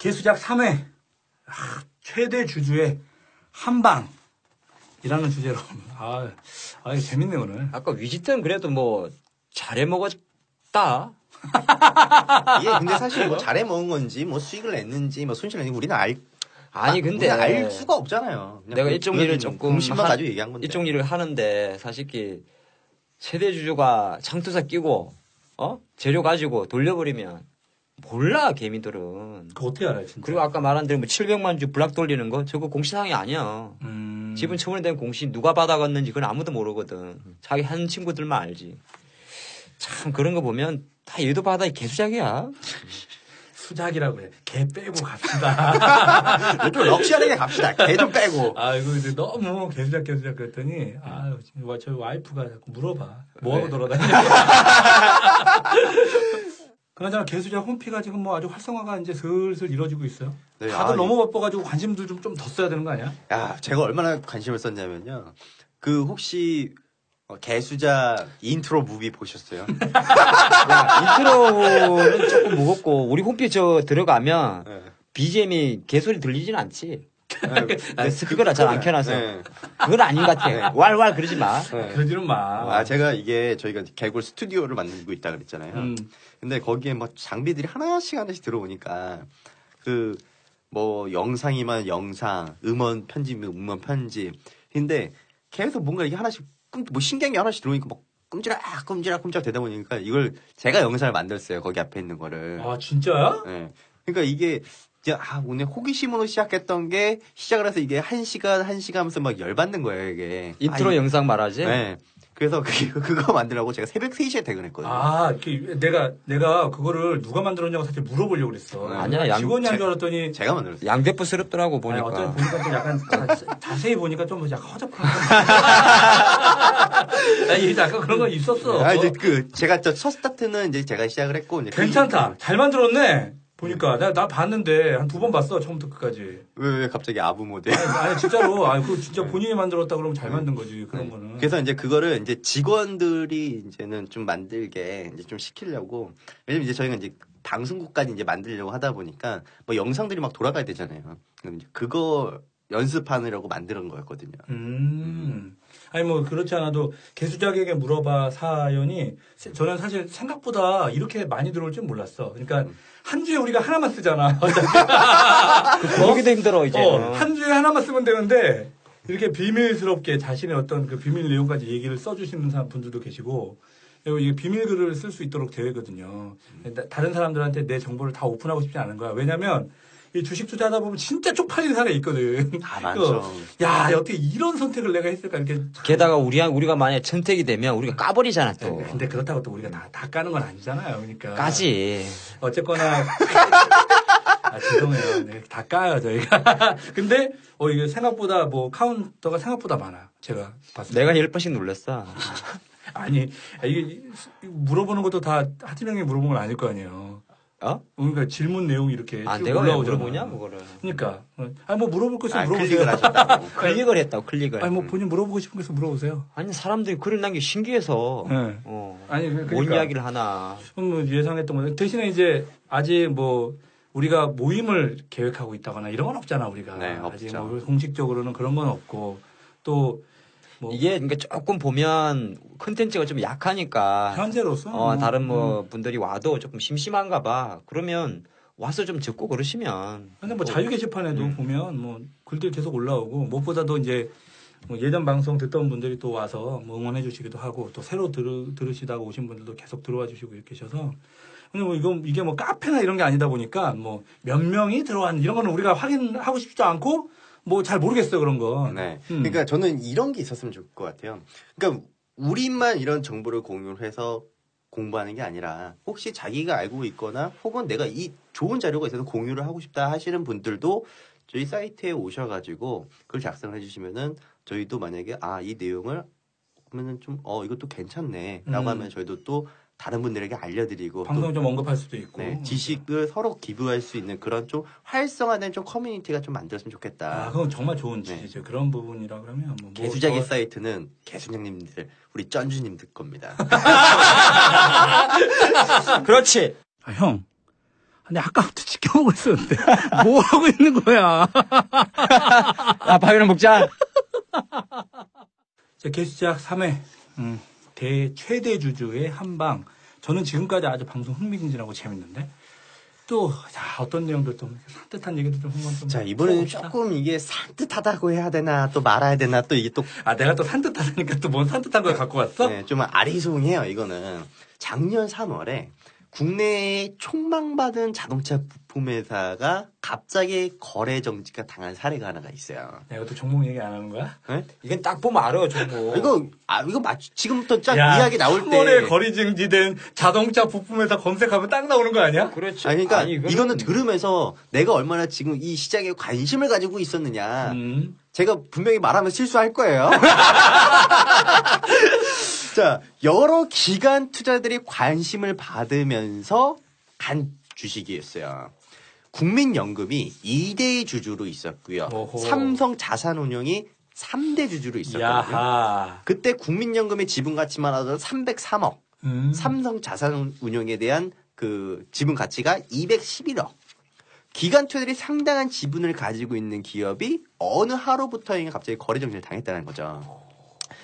개수작 3회 최대 주주의 한방이라는 주제로 이거 재밌네 오늘. 아까 위지트는 그래도 뭐 잘해 먹었다. 이게 근데 사실 뭐 잘해 먹은 건지 뭐 수익을 냈는지 뭐 손실을 냈는지 우리는 근데 알 수가 없잖아요. 내가 이쪽 일을 조금 공신만 가지고 얘기한 건데. 이쪽 일을 하는데 사실 최대 주주가 창투사 끼고 재료 가지고 돌려버리면 몰라 개미들은. 그거 어떻게 알아요 진짜. 그리고 아까 말한 대로 뭐 700만 주 블락 돌리는 거 저거 공시사항이 아니야. 지분 처분된 공시 누가 받아갔는지 그건 아무도 모르거든. 자기 한 친구들만 알지. 참 그런 거 보면 다 얘도 바다의 개수작이야. 수작이라고 해. 개 빼고 갑시다. 좀 럭셔리하게 갑시다. 개 좀 빼고. 이거 이제 너무 개수작 그랬더니 저 와이프가 자꾸 물어봐. 뭐하고 돌아다니냐. 그나저나 개수작 홈피가 지금 뭐 아주 활성화가 이제 슬슬 이루어지고 있어요. 네, 다들 너무 바빠가지고 관심들 좀 더 써야 되는 거 아니야? 야, 제가 얼마나 관심을 썼냐면요. 혹시 개수작 인트로 무비 보셨어요? 야, 인트로는 조금 무겁고 우리 홈피 들어가면 네. BGM이 개소리 들리진 않지. 네. 스피커를 잘 안 켜놔서. 네. 그건 아닌 것 같아. 네. 왈왈 그러지 마. 네. 그러지는 마. 제가 저희가 개굴 스튜디오를 만들고 있다 그랬잖아요. 근데 거기에 뭐 장비들이 하나씩 들어오니까 뭐 영상이면 영상, 음원 편집이면 음원 편집. 근데 계속 뭔가 이게 하나씩 뭐 신기한 게 하나씩 들어오니까 막 끔지락 되다 보니까 이걸 제가 영상을 만들었어요. 거기 앞에 있는 거를. 아, 진짜야? 네. 그러니까 이게 오늘 호기심으로 시작했던 게 시작을 해서 이게 1시간 하면서 막 열받는 거예요, 이게. 인트로 영상 말하지? 네. 그래서 그거 만들라고 제가 새벽 3시에 퇴근했거든요. 내가 그거를 누가 만들었냐고 사실 물어보려고 그랬어. 아니야, 직원이 한 줄 알았더니. 제가 만들었어요. 양대포스럽더라고, 보니까. 어차피 보니까 좀 약간, 자세히 보니까 좀 약간 허접한. 약간 그런 거 있었어. 제가 첫 스타트는 이제 제가 시작을 했고. 괜찮다. 잘 만들었네. 보니까 나 봤는데 한 2번 봤어 처음부터 끝까지. 왜 갑자기 아부 모델? 아니 진짜로 그거 진짜 본인이 만들었다 그러면 잘 만든 거지 그런 거는. 그래서 이제 그거를 이제 직원들이 이제는 좀 만들게 이제 좀 시키려고. 왜냐면 이제 저희가 이제 방송국까지 이제 만들려고 하다 보니까 뭐 영상들이 막 돌아가야 되잖아요. 그럼 이제 그거 연습하느라고 만드는 거였거든요. 아니 뭐 그렇지 않아도 개수작에게 물어봐 사연이 저는 사실 생각보다 이렇게 많이 들어올 줄 몰랐어. 그러니까 한 주에 우리가 하나만 쓰잖아. 그러기도 힘들어 이제. 한 주에 하나만 쓰면 되는데 이렇게 비밀스럽게 자신의 어떤 그 비밀 내용까지 얘기를 써주시는 분들도 계시고 이게 비밀글을 쓸 수 있도록 되거든요. 다른 사람들한테 내 정보를 다 오픈하고 싶지 않은 거야. 왜냐면 이 주식 투자하다 보면 진짜 쪽팔리는 사람이 있거든. 많죠. 야, 어떻게 이런 선택을 내가 했을까, 이렇게. 게다가 우리가 만약에 선택이 되면 우리가 까버리잖아, 또. 근데 그렇다고 또 우리가 다 까는 건 아니잖아요. 그러니까. 까지. 어쨌거나. 죄송해요. 네, 다 까요, 저희가. 근데, 이게 생각보다 카운터가 생각보다 많아. 제가 봤을 때. 내가 10번씩 눌렀어. 아니, 이게 물어보는 것도 다 하진영이 물어본 건 아닐 거 아니에요. 그러니까 질문 내용이 이렇게 내가 왜 물어보냐 그거를. 그러니까 뭐 물어볼 거 있으면 물어보세요. 클릭을 하셨다고. 클릭을 했다고 클릭을. 뭐 본인 물어보고 싶은 거 있으면 물어보세요. 아니 사람들이 글을 남기 신기해서. 네. 아니 그러니까. 뭔 이야기를 하나. 뭐 예상했던 거 대신에 이제 아직 뭐 우리가 모임을 계획하고 있다거나 이런 건 없잖아 우리가. 네, 아직 없죠. 뭐 공식적으로는 그런 건 없고 또. 이게 그러니까 조금 보면 컨텐츠가 좀 약하니까 현재로서 다른 분들이 와도 조금 심심한가 봐. 그러면 와서 좀 듣고 그러시면. 근데 뭐 자유 게시판에도 보면 뭐 글들 계속 올라오고 무엇보다도 이제 뭐 예전 방송 듣던 분들이 또 와서 뭐 응원해 주시기도 하고 또 새로 들으시다가 오신 분들도 계속 들어와 주시고 이렇게 계셔서 근데 뭐 이게 뭐 카페나 이런 게 아니다 보니까 뭐 몇 명이 들어왔는 이런 거는 우리가 확인하고 싶지 않고 뭐 잘 모르겠어요 그런 거. 네. 그러니까 저는 이런 게 있었으면 좋을 것 같아요. 그러니까 우리만 이런 정보를 공유를 해서 공부하는 게 아니라 혹시 자기가 알고 있거나 혹은 내가 이 좋은 자료가 있어서 공유를 하고 싶다 하시는 분들도 저희 사이트에 오셔가지고 그걸 작성을 해주시면은 저희도 만약에 이 내용을 보면은 좀 이것도 괜찮네라고 하면 저희도 또 다른 분들에게 알려드리고 방송 좀 언급할 수도 있고 지식을 서로 기부할 수 있는 그런 좀 활성화된 좀 커뮤니티가 좀 만들었으면 좋겠다. 그건 정말 좋은 지지죠. 그런 부분이라 그러면 뭐 개수작의 사이트는 개수장님들 우리 쩐주님들 겁니다. 그렇지. 형, 근데 아까부터 지켜보고 있었는데 뭐 하고 있는 거야? 아, 밥이나 먹자. 자, 개수작 3회 최대 주주의 한방. 저는 지금까지 아주 방송 흥미진진하고 재밌는데 또 자, 어떤 내용들 좀 산뜻한 얘기도 좀 한번 좀. 자, 이번에는 해봅시다. 조금 이게 산뜻하다고 해야 되나 또 말아야 되나 또 이게 또 아, 내가 또 산뜻하다니까 또 뭔 산뜻한 걸 갖고 왔어? 네, 좀 아리송해요. 이거는 작년 3월에 국내에 촉망받은 자동차 부품 회사가 갑자기 거래 정지가 당한 사례가 하나가 있어요. 내가 또 종목 얘기 안 하는 거야? 네? 이건 딱 보면 알아, 정보. 이거 지금부터 쫙 야, 이야기 나올 때 3월에 거리 정지된 자동차 부품회사 검색하면 딱 나오는 거 아니야? 그렇지. 아니, 그러니까 아니, 이거는 들으면서 내가 얼마나 지금 이 시장에 관심을 가지고 있었느냐. 제가 분명히 말하면 실수할 거예요. 자, 여러 기관 투자들이 관심을 받으면서 간 주식이었어요. 국민연금이 2대 주주로 있었고요. 오호. 삼성 자산운용이 3대 주주로 있었거든요. 야하. 그때 국민연금의 지분 가치만 하더라도 303억. 삼성 자산운용에 대한 그 지분 가치가 211억. 기관 투자들이 상당한 지분을 가지고 있는 기업이 어느 하루부터인가 갑자기 거래 정지를 당했다는 거죠.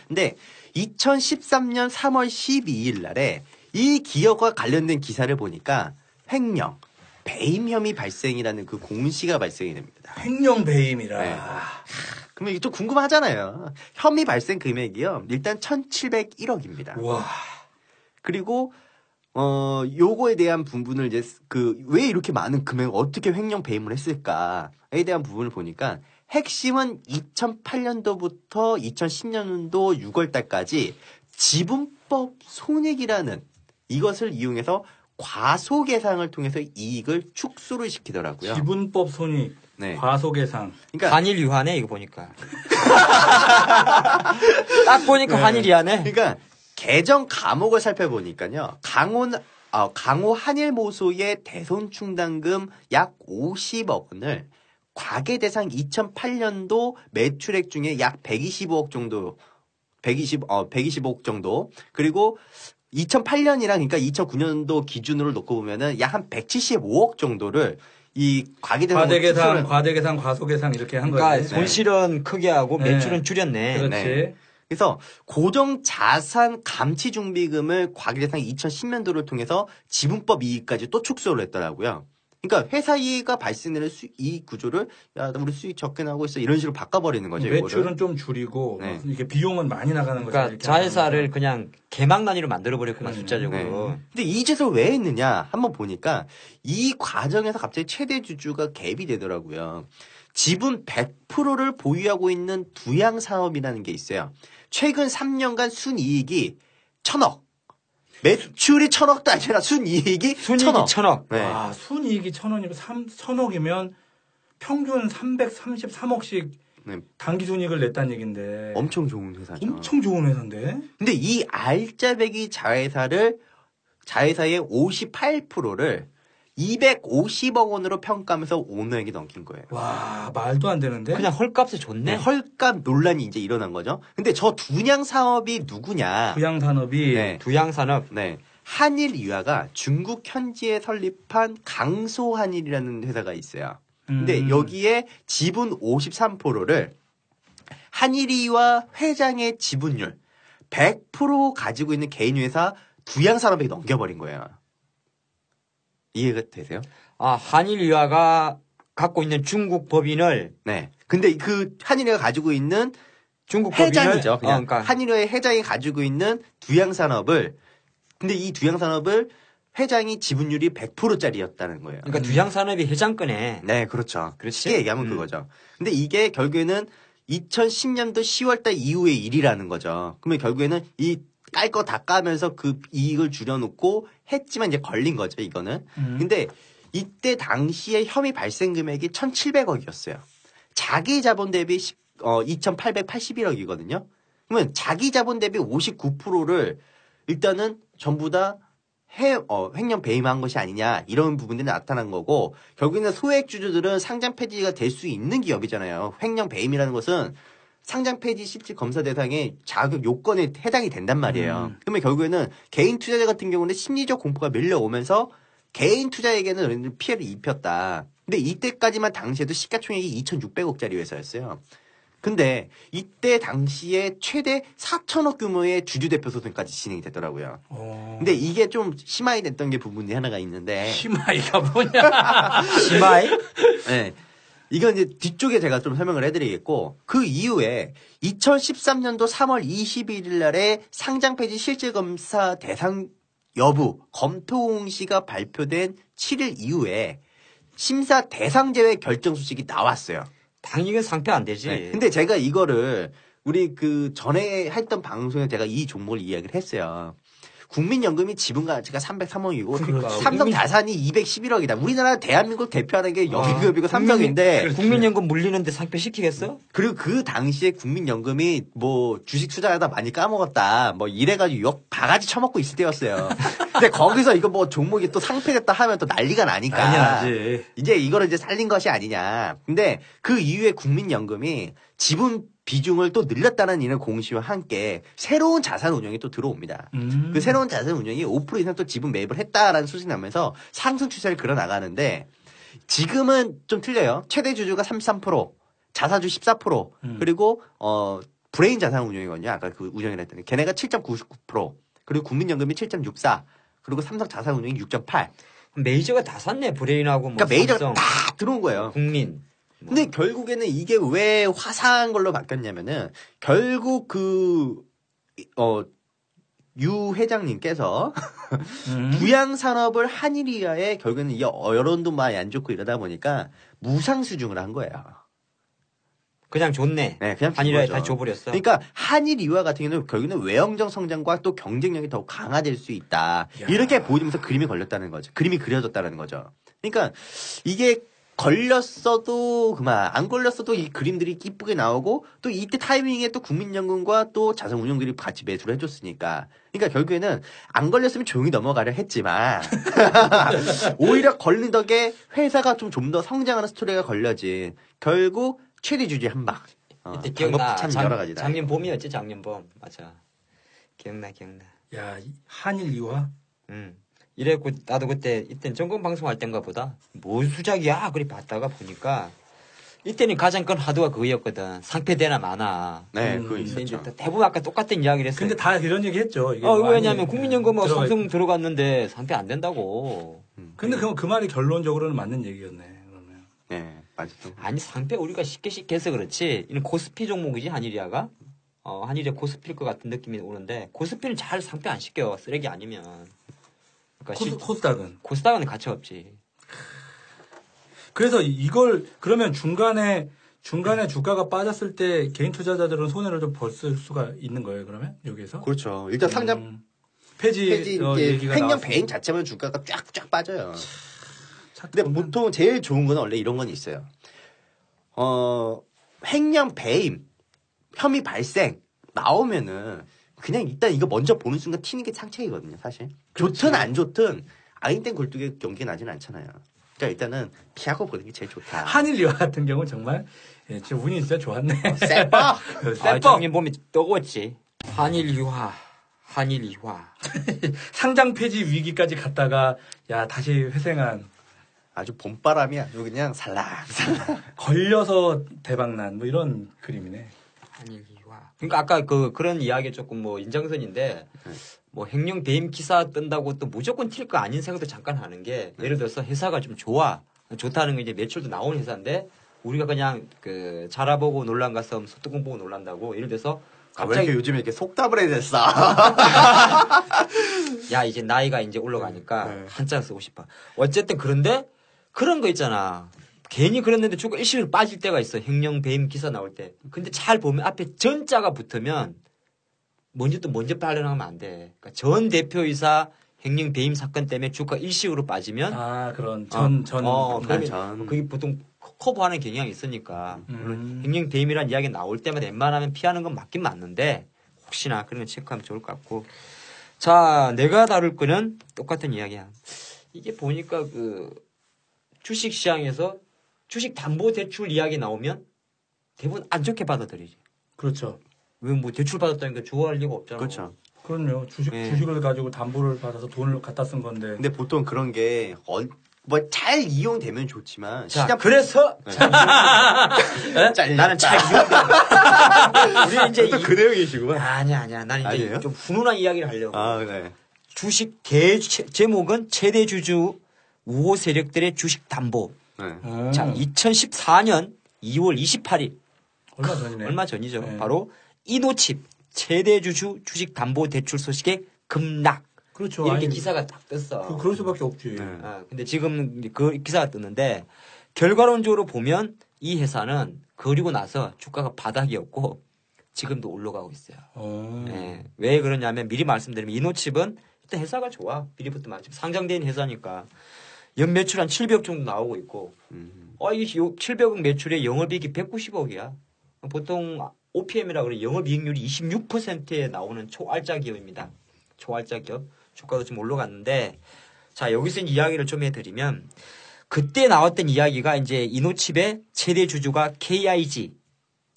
근데 2013년 3월 12일 날에 이 기업과 관련된 기사를 보니까 횡령, 배임 혐의 발생이라는 그 공시가 발생이 됩니다. 횡령 배임이라. 네. 그러면 이게 좀 궁금하잖아요. 혐의 발생 금액이요. 일단 1,701억입니다. 와. 그리고 요거에 대한 부분을 이제 왜 이렇게 많은 금액을 어떻게 횡령 배임을 했을까에 대한 부분을 보니까 핵심은 2008년도부터 2010년도 6월 달까지 지분법 손익이라는 이것을 이용해서 과소계상을 통해서 이익을 축소를 시키더라고요. 지분법 손익, 네. 과소계상. 그러니까 한일 유한해, 이거 보니까. 딱 보니까 네. 한일 유한해. 그러니까 개정 감옥을 살펴보니까요. 강호 한일모소의 대손 충당금 약 50억 원을 과계 대상 2008년도 매출액 중에 약 125억 정도, 125억 정도, 그리고 2008년이랑 그러니까 2009년도 기준으로 놓고 보면은 약 한 175억 정도를 이 과대계상, 과소계상 이렇게 한 그러니까 거지. 손실은 크게 하고 네. 매출은 줄였네. 그렇지. 네. 그래서 고정 자산 감치 준비금을 과계대상 2010년도를 통해서 지분법 이익까지 또 축소를 했더라고요. 그러니까 회사 이익가 발생되는 이익 구조를 야, 우리 수익 적게 나고 있어 이런 식으로 바꿔버리는 거죠. 매출은 이거를. 좀 줄이고 네. 이게 비용은 많이 나가는 거죠. 그러니까 자회사를 그냥 개막 단위로 만들어버렸구만, 숫자적으로. 네. 근데 이 짓을 왜 했느냐 한번 보니까 이 과정에서 갑자기 최대 주주가 갭이 되더라고요. 지분 100%를 보유하고 있는 두양사업이라는 게 있어요. 최근 3년간 순이익이 1,000억. 매출이 1,000억도 아니라 순이익이 순이익이 1,000억. 네. 와, 순이익이 1,000원이면 1,000억이면 평균 333억씩 네. 단기 순이익을 냈다는 얘긴데. 엄청 좋은 회사죠. 엄청 좋은 회사인데. 근데 이 알짜배기 자회사의 58%를 250억 원으로 평가하면서 오너에게 넘긴 거예요. 와, 말도 안 되는데. 그냥 헐값에 줬네. 네, 헐값 논란이 이제 일어난 거죠. 근데 저 두냥 사업이 누구냐? 부양산업이 네. 두양산업. 네. 한일유화가 중국 현지에 설립한 강소한일이라는 회사가 있어요. 근데 여기에 지분 53%를 한일이와 회장의 지분율 100% 가지고 있는 개인회사 두양산업에게 넘겨버린 거예요. 이해가 되세요? 아, 한일 유화가 갖고 있는 중국 법인을 네. 근데 그 한일이가 가지고 있는 중국 회장이죠. 법인을 그냥 그러니까 한일의 회장이 가지고 있는 두양산업을 근데 이 두양산업을 회장이 지분율이 100%짜리였다는 거예요. 그러니까 두양산업이 회장권에. 네, 그렇죠. 그렇지? 쉽게 얘기하면 그거죠. 근데 이게 결국에는 2010년도 10월달 이후의 일이라는 거죠. 그러면 결국에는 이 깔 거 다 까면서 그 이익을 줄여놓고 했지만 이제 걸린 거죠, 이거는. 근데 이때 당시에 혐의 발생 금액이 1,700억이었어요. 자기 자본 대비 2,881억이거든요. 그러면 자기 자본 대비 59%를 일단은 전부 다 횡령 배임한 것이 아니냐 이런 부분들이 나타난 거고 결국에는 소액 주주들은 상장 폐지가 될 수 있는 기업이잖아요. 횡령 배임이라는 것은 상장 폐지 실질 검사 대상의 자격 요건에 해당이 된단 말이에요. 그러면 결국에는 개인 투자자 같은 경우는 심리적 공포가 밀려오면서 개인 투자에게는 피해를 입혔다. 근데 이때까지만 당시에도 시가총액이 2,600억짜리 회사였어요. 근데 이때 당시에 최대 4천억 규모의 주주대표 소송까지 진행이 됐더라고요. 근데 이게 좀 심하게 됐던 게 부분이 하나가 있는데. 심하이가 뭐냐? 심하이? 네. 이건 이제 뒤쪽에 제가 좀 설명을 해드리겠고, 그 이후에 2013년도 3월 21일 날에 상장 폐지 실질검사 대상 여부 검토 공시가 발표된 7일 이후에 심사 대상 제외 결정 소식이 나왔어요. 당연히 상패 안 되지. 네. 근데 제가 이거를 우리 그 전에 했던 방송에 제가 이 종목을 이야기를 했어요. 국민연금이 지분 가치가 303억이고 그러니까. 삼성 자산이 211억이다. 우리나라 대한민국 대표하는 게 여기급이고 삼성인데 국민연금 물리는데 상패 시키겠어? 그리고 그 당시에 국민연금이 뭐 주식 투자하다 많이 까먹었다. 뭐 이래가지고 욕 바가지 쳐먹고 있을 때였어요. 근데 거기서 이거 뭐 종목이 또 상패됐다 하면 또 난리가 나니까. 당연하지. 이제 이거를 이제 살린 것이 아니냐. 근데 그 이후에 국민연금이 지분 비중을 또 늘렸다는 이런 공시와 함께 새로운 자산 운용이 또 들어옵니다. 그 새로운 자산 운용이 5% 이상 또 지분 매입을 했다라는 소식이 나면서 상승 추세를 그려 나가는데 지금은 좀 틀려요. 최대 주주가 33%, 자사주 14%, 그리고 브레인 자산 운용이거든요. 아까 그 운영이라 했더니 걔네가 7.99%, 그리고 국민연금이 7.64, 그리고 삼성 자산 운용이 6.8. 메이저가 다 샀네. 브레인하고 뭐. 그러니까 메이저가 삼성, 다 들어온 거예요. 국민. 근데 결국에는 이게 왜 화사한 걸로 바뀌었냐면은 결국 유 회장님께서 부양 산업을 한일이하에 결국에는 이게 여론도 많이 안 좋고 이러다 보니까 무상 수중을 한 거예요. 그냥 좋네. 네, 그냥 한일에 거죠. 다 줘버렸어. 그러니까 한일이화 같은 경우는 결국에는 외형적 성장과 또 경쟁력이 더 강화될 수 있다. 야. 이렇게 보이면서 그림이 걸렸다는 거죠. 그림이 그려졌다는 거죠. 그러니까 이게 걸렸어도 그만 안 걸렸어도 이 그림들이 이쁘게 나오고 또 이때 타이밍에 또 국민연금과 또 자산운용들이 같이 매수를 해줬으니까 그러니까 결국에는 안 걸렸으면 조용히 넘어가려 했지만 오히려 걸린 덕에 회사가 좀 더 성장하는 스토리가 걸려진 결국 최대 주주 한 방. 이때 기억나. 참 여러 가지다. 작년 봄이었지, 작년 봄. 맞아. 기억나. 야, 한일 이화? 이랬고, 나도 그때, 이땐 전국 방송할 땐가 보다. 뭐 수작이야? 그리 봤다가 보니까, 이때는 가장 큰 화두가 그거였거든. 상패되나 마나. 네, 그거 근데 있었죠. 이제 대부분 아까 똑같은 이야기를 했어요. 근데 다 이런 얘기 했죠. 이게 왜냐면 국민연금하고 들어가 삼성 들어갔는데 상패 안 된다고. 근데 그 말이 결론적으로는 맞는 얘기였네. 그러면. 네, 맞죠. 아니, 상패 우리가 쉽게 해서 그렇지. 이는 코스피 종목이지, 한일이야가. 한일이 코스피일 것 같은 느낌이 오는데, 코스피는 잘 상패 안 시켜. 쓰레기 아니면. 그러니까 코스닥은? 코스닥은 가치 없지. 그래서 이걸 그러면 중간에 주가가 빠졌을 때 개인 투자자들은 손해를 좀 벌쓸 수가 있는 거예요. 그러면 여기에서? 그렇죠. 일단 상장 폐지 얘기가 횡령 나왔고. 배임 자체만 주가가 쫙쫙 빠져요. 근데 보통 제일 좋은 건 원래 이런 건 있어요. 횡령 배임 혐의 발생 나오면은 그냥 일단 이거 먼저 보는 순간 튀는 게 상책이거든요, 사실. 좋든 안 좋든 아인땡 굴뚝에 경기가 나진 않잖아요. 그러니까 일단은 피하고 보는 게 제일 좋다. 한일이화 같은 경우는 정말 진짜 운이 진짜 좋았네. 세빠! 작년 봄에 뜨거웠지. 한일이화. 상장 폐지 위기까지 갔다가 다시 회생한 아주 봄바람이 아주 그냥 살랑살랑. 걸려서 대박난 뭐 이런 그림이네. 한일이화. 그러니까 아까 그런 이야기 조금 뭐 인정선인데 뭐 횡령 배임 기사 뜬다고 또 무조건 튈 거 아닌 생각도 잠깐 하는 게 예를 들어서 회사가 좀 좋다는 게 이제 매출도 나오는 회사인데 우리가 그냥 자라보고 놀란 가서 소뚜껑 보고 놀란다고 예를 들어서 왜 갑자기 이렇게 요즘에 이렇게 속답을 해야 됐어? 야 이제 나이가 이제 올라가니까 네. 한자 쓰고 싶어. 어쨌든 그런데 그런 거 있잖아. 괜히 그랬는데 주가 일시로 빠질 때가 있어. 횡령 배임 기사 나올 때. 근데 잘 보면 앞에 전자가 붙으면 먼저 발언하면 안 돼. 그러니까 전 대표이사 횡령 배임 사건 때문에 주가 일시로 빠지면 그런 그러면 그게 보통 커버하는 경향이 있으니까 물론 횡령 배임이란 이야기 나올 때마다 웬만하면 피하는 건 맞긴 맞는데 혹시나 그런 거 체크하면 좋을 것 같고. 자, 내가 다룰 거는 똑같은 이야기야. 이게 보니까 주식 시장에서 주식 담보 대출 이야기 나오면 대부분 안 좋게 받아들이지. 그렇죠. 왜 뭐 대출 받았다니까 좋아할 리가 없잖아. 그렇죠. 그럼요. 주식을 가지고 담보를 받아서 돈을 갖다 쓴 건데. 근데 보통 그런 게 뭐 잘 이용되면 좋지만 자, 시장 그래서 나는 잘 이용돼. 우리 이제 그 내용이시구만. 아니야. 나는 이제 아니에요? 좀 훈훈한 이야기를 하려고. 아, 네. 주식 제목은 최대 주주 우호 세력들의 주식 담보. 네. 자, 2014년 2월 28일 얼마 전이네. 얼마 전이죠. 네. 바로 이노칩 최대 주주 주식 담보 대출 소식의 급락. 그렇죠. 이렇게 아니, 기사가 딱 떴어. 그럴 수밖에 없지. 네. 근데 지금 그 기사가 떴는데 결과론적으로 보면 이 회사는 그리고 나서 주가가 바닥이었고 지금도 올라가고 있어요. 네. 왜 그러냐면 미리 말씀드리면 이노칩은 일단 회사가 좋아. 미리부터 말씀. 상장된 회사니까 연 매출 한 700억 정도 나오고 있고 이 700억 매출에 영업이익이 190억이야. 보통 OPM이라 그래 영업이익률이 26%에 나오는 초알짜 기업입니다. 초알짜 기업. 주가도 좀 올라갔는데 자 여기서 이야기를 좀 해드리면 그때 나왔던 이야기가 이제 이노칩의 최대 주주가 KIG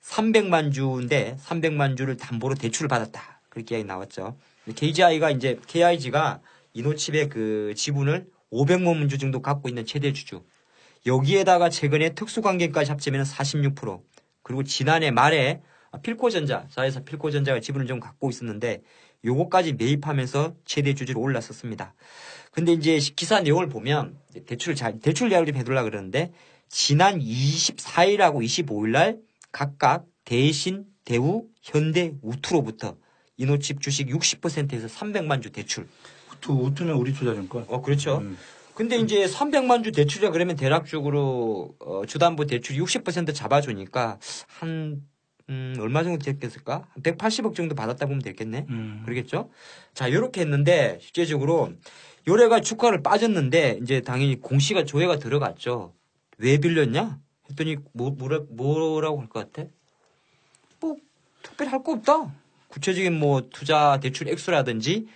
300만 주인데 300만 주를 담보로 대출을 받았다. 그렇게 이야기 나왔죠. KIG가 이노칩의 그 지분을 500만 주 정도 갖고 있는 최대 주주. 여기에다가 최근에 특수관계까지 합치면 46%. 그리고 지난해 말에 필코전자사에서 필코전자가 지분을 좀 갖고 있었는데 요거까지 매입하면서 최대 주주로 올랐었습니다. 근데 이제 기사 내용을 보면 대출 이야기를 좀 해둘라 그러는데 지난 24일하고 25일 날 각각 대신, 대우, 현대, 우투로부터 이노칩 주식 60%에서 300만 주 대출. 우투는 우리투자증권. 그렇죠. 근데 이제 300만 주 대출이라 그러면 대략적으로 주담보 대출 60% 잡아주니까 한 얼마 정도 됐겠을까? 한 180억 정도 받았다 보면 되겠네. 그러겠죠? 자, 요렇게 했는데 실제적으로 요래가 주가를 빠졌는데 이제 당연히 공시가 조회가 들어갔죠. 왜 빌렸냐? 했더니 뭐라고 할 것 같아? 뭐 특별히 할 거 없다. 구체적인 뭐 투자 대출 액수라든지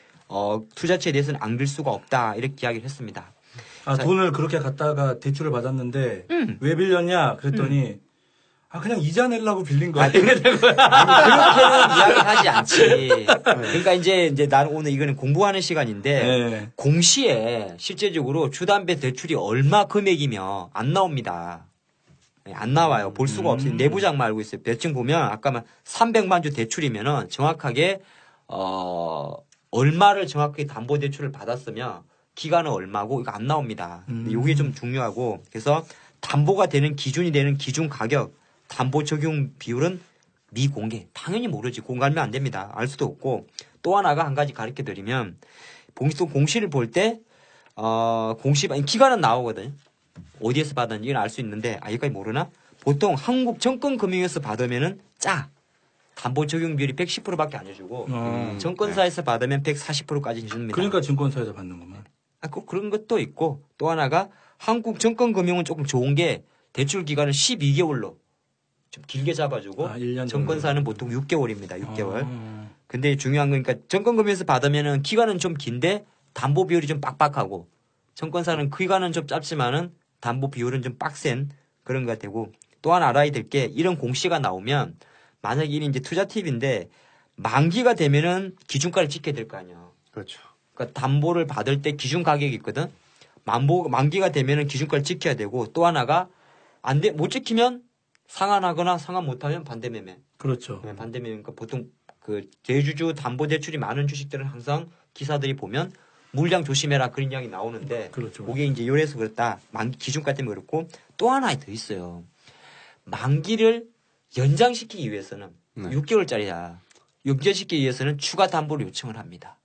투자처에 대해서는 안 들 수가 없다. 이렇게 이야기를 했습니다. 돈을 그렇게 갖다가 대출을 받았는데 왜 빌렸냐? 그랬더니 그냥 이자 내려고 빌린 거야. 그렇게는 이야기하지 않지. 그러니까 이제 나는 오늘 이거는 공부하는 시간인데 네. 공시에 실제적으로 주담배 대출이 얼마 금액이며 안 나옵니다. 안 나와요. 볼 수가 없어요. 내부장만 알고 있어요. 대충 보면 아까 300만 주 대출이면은 정확하게 얼마를 정확하게 담보 대출을 받았으면 기간은 얼마고 이거 안 나옵니다. 이게 좀 중요하고 그래서 담보가 되는 기준이 되는 기준 가격 담보 적용 비율은 미공개. 당연히 모르지. 공개하면 안 됩니다. 알 수도 없고 또 하나가 한 가지 가르쳐 드리면 공시를 볼 때 기간은 나오거든요. 어디에서 받았는지 이건 알 수 있는데 여기까지 모르나? 보통 한국증권금융에서 받으면은 담보 적용 비율이 110%밖에 안 해주고 증권사에서 받으면 140%까지 해줍니다. 그러니까 증권사에서 받는구만. 그런 것도 있고 또 하나가 한국증권금융은 조금 좋은 게 대출 기간을 12개월로 좀 길게 잡아주고 1년 증권사는 보통 6개월입니다. 6개월. 근데 중요한 건 그러니까 증권금융에서 받으면은 기간은 좀 긴데 담보 비율이 좀 빡빡하고 증권사는 기간은 좀 짧지만은 담보 비율은 좀 빡센 그런 거 되고 또 하나 알아야 될 게 이런 공시가 나오면 만약에 이제 투자 팁인데 만기가 되면은 기준가를 지켜야 될 거 아니야. 그렇죠. 그러니까 담보를 받을 때 기준 가격이 있거든. 만기가 되면은 기준가를 지켜야 되고 또 하나가 못 지키면 상환하거나 상환 못하면 반대매매. 그렇죠. 네, 반대매매니까 보통 그 대주주 담보 대출이 많은 주식들은 항상 기사들이 보면 물량 조심해라 그런 이야기 나오는데 그렇죠. 그게 이제 요래서 그렇다. 만기 기준가 때문에 그렇고 또 하나 더 있어요. 만기를 연장시키기 위해서는 6개월짜리야. 연장시키기 위해서는 추가 담보를 요청을 합니다.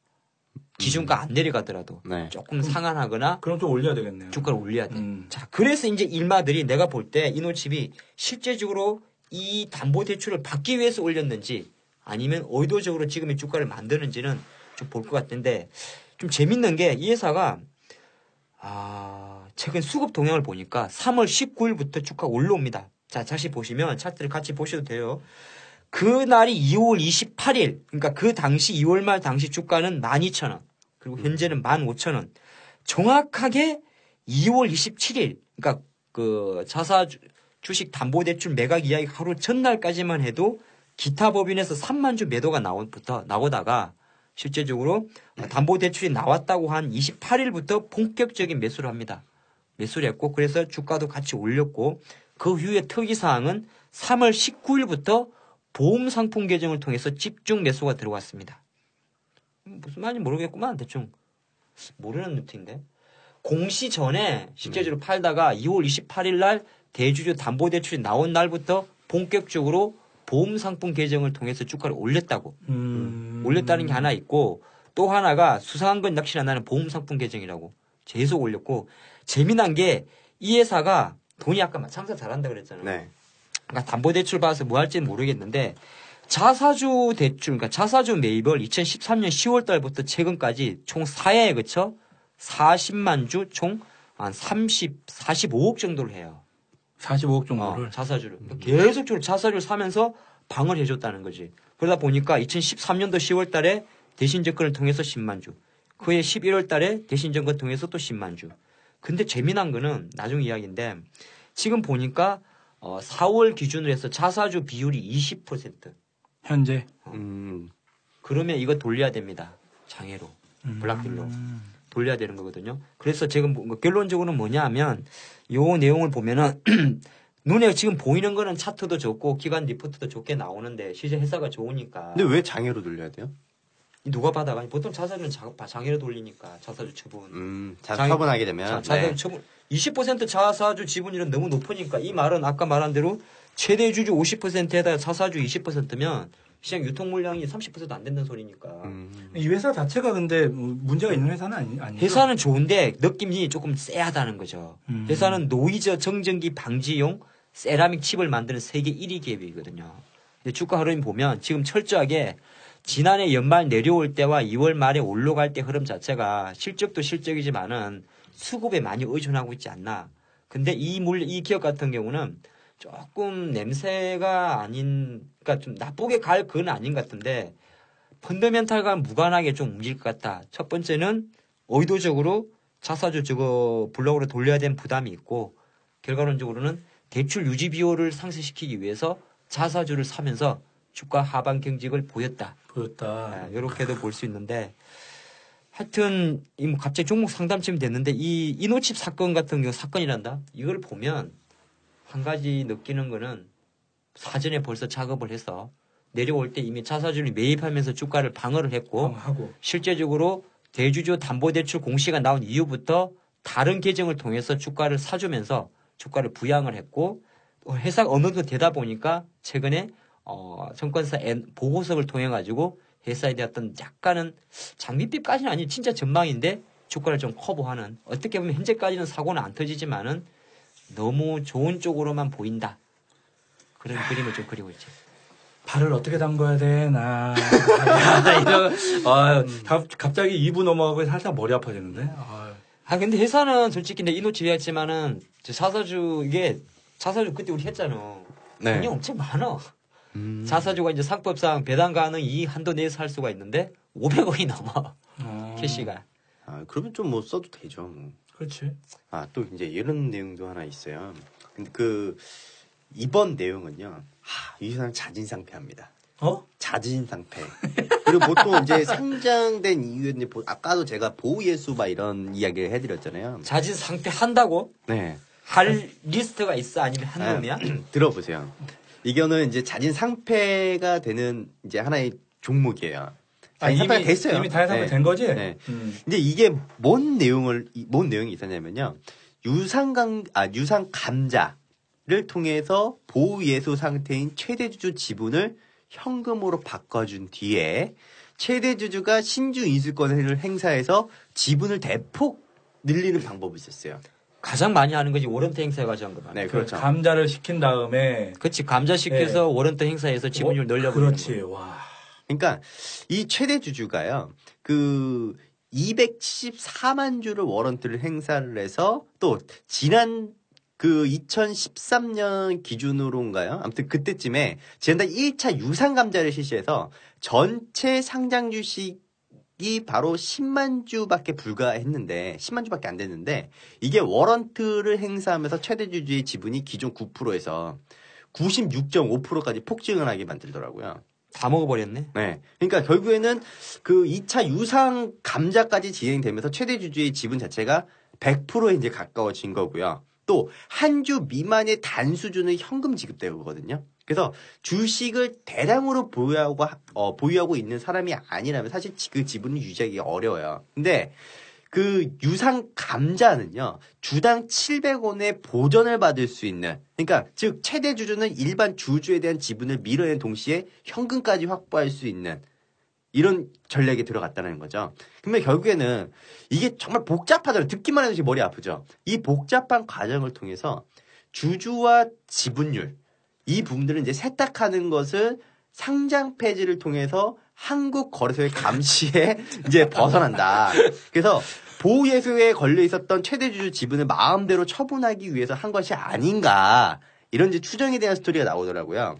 기준가 안 내려가더라도 조금 상환하거나 그럼 좀 올려야 되겠네요. 주가를 올려야 돼. 자, 그래서 이제 일마들이 내가 볼 때 이노칩이 실제적으로 이 담보 대출을 받기 위해서 올렸는지 아니면 의도적으로 지금의 주가를 만드는지는 좀 볼 것 같은데 좀 재밌는 게 이 회사가 최근 수급 동향을 보니까 3월 19일부터 주가가 올라옵니다. 자, 다시 보시면 차트를 같이 보셔도 돼요. 그날이 2월 28일, 그러니까 그 당시 2월 말 당시 주가는 12,000원, 그리고 현재는 15,000원. 정확하게 2월 27일, 그러니까 그 자사 주식 담보대출 매각 이야기 하루 전날까지만 해도 기타 법인에서 3만 주 매도가 나오다가 실제적으로 담보대출이 나왔다고 한 28일부터 본격적인 매수를 합니다. 매수를 했고 그래서 주가도 같이 올렸고 그 후에 특이사항은 3월 19일부터 보험상품 계정을 통해서 집중 매수가 들어왔습니다. 무슨 말인지 모르겠구만. 대충 모르는 루트인데. 공시 전에 실제적으로 팔다가 2월 28일 날 대주주 담보대출이 나온 날부터 본격적으로 보험상품 계정을 통해서 주가를 올렸다고. 올렸다는 게 하나 있고 또 하나가 수상한 건 역시나 나는 보험상품 계정이라고 계속 올렸고 재미난 게 이 회사가 돈이 아까 장사 잘한다 그랬잖아요. 네. 그러니까 담보대출 받아서 뭐 할지는 모르겠는데 자사주 대출, 그러니까 자사주 매입을 2013년 10월 달부터 최근까지 총 4회에 그쳐 40만 주 총 한 45억 정도를 해요. 45억 정도를. 자사주를. 그러니까 계속적으로 자사주를 사면서 방을 해줬다는 거지. 그러다 보니까 2013년도 10월 달에 대신증권을 통해서 10만 주. 그해 11월 달에 대신증권 통해서 또 10만 주. 근데 재미난 거는 나중 이야기인데 지금 보니까 4월 기준으로 해서 자사주 비율이 20%. 현재. 그러면 이거 돌려야 됩니다. 장애로. 블락딜로. 돌려야 되는 거거든요. 그래서 지금 결론적으로는 뭐냐 하면 요 내용을 보면은 눈에 지금 보이는 거는 차트도 좋고 기간 리포트도 좋게 나오는데 실제 회사가 좋으니까. 근데 왜 장애로 돌려야 돼요? 누가 받아가? 보통 자사주는 장애로 돌리니까 자사주 처분. 처분하게 되면. 자사주 처분. 20% 자사주 지분율은 너무 높으니까 이 말은 아까 말한 대로 최대 주주 50%에다 자사주 20%면 시장 유통 물량이 30%도 안 된다는 소리니까. 이 회사 자체가 근데 문제가 있는 회사는 아니죠? 회사는 좋은데 느낌이 조금 쎄하다는 거죠. 회사는 노이즈 정전기 방지용 세라믹 칩을 만드는 세계 1위 기업이거든요. 근데 주가 흐름 보면 지금 철저하게 지난해 연말 내려올 때와 2월 말에 올라갈 때 흐름 자체가 실적도 실적이지만은 수급에 많이 의존하고 있지 않나. 근데 이 기업 같은 경우는 조금 냄새가 아닌, 그러니까 좀 나쁘게 갈 그건 아닌 것 같은데 펀더멘탈과 무관하게 좀 움직일 것 같다. 첫 번째는 의도적으로 자사주 저거 블록으로 돌려야 되는 부담이 있고 결과론적으로는 대출 유지 비율을 상쇄시키기 위해서 자사주를 사면서 주가 하방 경직을 보였다. 이렇게도 볼 수 있는데 하여튼 갑자기 종목 상담팀이 됐는데 이 이노칩 사건 같은 경우 사건이란다. 이걸 보면 한 가지 느끼는 거는 사전에 벌써 작업을 해서 내려올 때 이미 자사주를 매입하면서 주가를 방어를 했고 실제적으로 대주주 담보대출 공시가 나온 이후부터 다른 계정을 통해서 주가를 사주면서 주가를 부양을 했고 회사가 어느 정도 되다 보니까 최근에 증권사 보고서를 통해 가지고 회사에 대한 어떤 약간은 장밋빛까지는 아니 진짜 전망인데 주가를 좀 커버하는 어떻게 보면 현재까지는 사고는 안 터지지만은 너무 좋은 쪽으로만 보인다. 그런 그림을 좀 그리고 있지. 발을 어떻게 담궈야 되나. 갑자기 2부 넘어가고 살짝 머리 아파지는데. 근데 회사는 솔직히 내 이노치 얘기했지만은 자사주 그때 우리 했잖아. 네. 돈이 엄청 많아. 자사주가 이제 상법상 배당 가능이 한도 내에서 할 수가 있는데 500억이 넘어. 캐시가. 그러면 좀 뭐 써도 되죠. 뭐. 그렇지. 또 이제 이런 내용도 하나 있어요. 근데 이번 내용은요. 이 사람 자진상폐합니다. 자진상폐. 그리고 보통 이제 상장된 이유에 이제 아까도 제가 보호예수 이런 이야기를 해드렸잖아요. 자진상폐 한다고? 네. 할 리스트가 있어? 아니면 한 놈이야? 들어보세요. 이거는 이제 자진상폐가 되는 이제 하나의 종목이에요. 자진상폐가 됐어요. 이미 자진상폐 된 거지? 네. 근데 이게 뭔 내용이 있었냐면요. 유상 감자를 통해서 보호예수 상태인 최대주주 지분을 현금으로 바꿔준 뒤에 최대주주가 신주 인수권을 행사해서 지분을 대폭 늘리는 방법이 있었어요. 가장 많이 하는 거지 워런트 행사해가지고 한 거 많아. 네, 그렇죠. 감자를 시킨 다음에. 그렇지. 감자 시켜서 워런트 행사해서 지분율 늘려버리는 그렇지. 와. 그러니까 이 최대주주가요. 274만 주를 워런트를 행사를 해서 또 지난 2013년 기준으로인가요? 아무튼 그때쯤에 지난달 1차 유상감자를 실시해서 전체 상장 주식이 바로 10만 주밖에 불과했는데 10만 주밖에 안 됐는데 이게 워런트를 행사하면서 최대주주의 지분이 기존 9%에서 96.5%까지 폭증을 하게 만들더라고요. 다 먹어버렸네. 네. 그러니까 결국에는 그 2차 유상 감자까지 진행되면서 최대 주주의 지분 자체가 100%에 이제 가까워진 거고요. 또 한 주 미만의 단수주는 현금 지급되거든요. 그래서 주식을 대량으로 보유하고 있는 사람이 아니라면 사실 그 지분을 유지하기 어려워요. 근데 그 유상 감자는요, 주당 700원의 보전을 받을 수 있는, 그러니까 즉 최대 주주는 일반 주주에 대한 지분을 밀어낸 동시에 현금까지 확보할 수 있는 이런 전략에 들어갔다는 거죠. 그러면 결국에는 이게 정말 복잡하더라고요. 듣기만 해도 지금 머리 아프죠. 이 복잡한 과정을 통해서 주주와 지분율 이 부분들은 이제 세탁하는 것을 상장 폐지를 통해서 한국 거래소의 감시에 이제 벗어난다. 그래서 보호예수에 걸려 있었던 최대주주 지분을 마음대로 처분하기 위해서 한 것이 아닌가. 이런 이제 추정에 대한 스토리가 나오더라고요.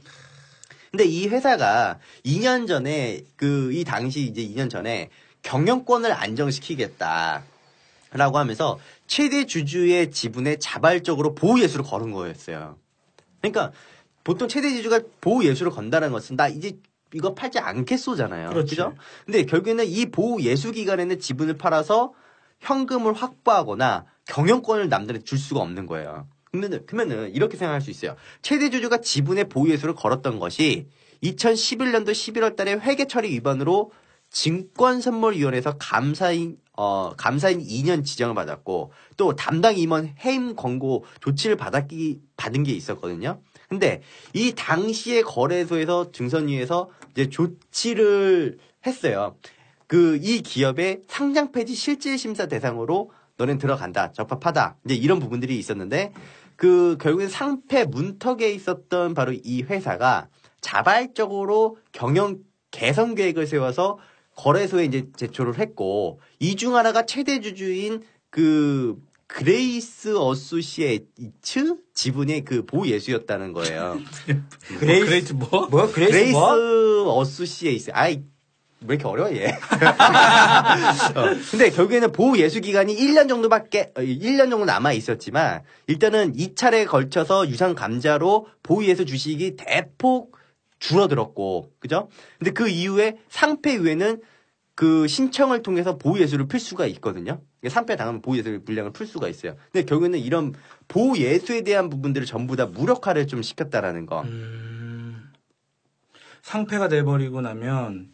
근데 이 회사가 2년 전에 이 당시 이제 2년 전에 경영권을 안정시키겠다라고 하면서 최대 주주의 지분에 자발적으로 보호예수를 걸은 거였어요. 그러니까 보통 최대 주주가 보호예수를 건다는 것은 나 이제 이거 팔지 않겠소잖아요. 그렇죠? 근데 결국에는 이 보호예수 기간에는 지분을 팔아서 현금을 확보하거나 경영권을 남들한테 줄 수가 없는 거예요. 그러면은 이렇게 생각할 수 있어요. 최대 주주가 지분의 보유예수를 걸었던 것이 2011년도 11월 달에 회계 처리 위반으로 증권선물위원회에서 감사인 2년 지정을 받았고 또 담당 임원 해임 권고 조치를 받은 게 있었거든요. 근데 이 당시에 거래소에서 증선위에서 이제 조치를 했어요. 이 기업의 상장 폐지 실질 심사 대상으로 너넨 들어간다. 적합하다. 이제 이런 부분들이 있었는데 결국엔 상패 문턱에 있었던 바로 이 회사가 자발적으로 경영 개선 계획을 세워서 거래소에 이제 제출을 했고 이 중 하나가 최대 주주인 그레이스 어소시에이츠 지분의 보호 예수였다는 거예요. 그레이스 어소시에이츠. 왜 이렇게 어려워, 얘? 근데 결국에는 보호 예수 기간이 1년 정도 남아 있었지만, 일단은 2차례에 걸쳐서 유상 감자로 보호 예수 주식이 대폭 줄어들었고, 그죠? 근데 그 이후에 상패 이후에는 신청을 통해서 보호 예수를 풀 수가 있거든요. 상패 당하면 보호 예수 분량을 풀 수가 있어요. 근데 결국에는 이런 보호 예수에 대한 부분들을 전부 다 무력화를 좀 시켰다라는 거. 상패가 돼버리고 나면,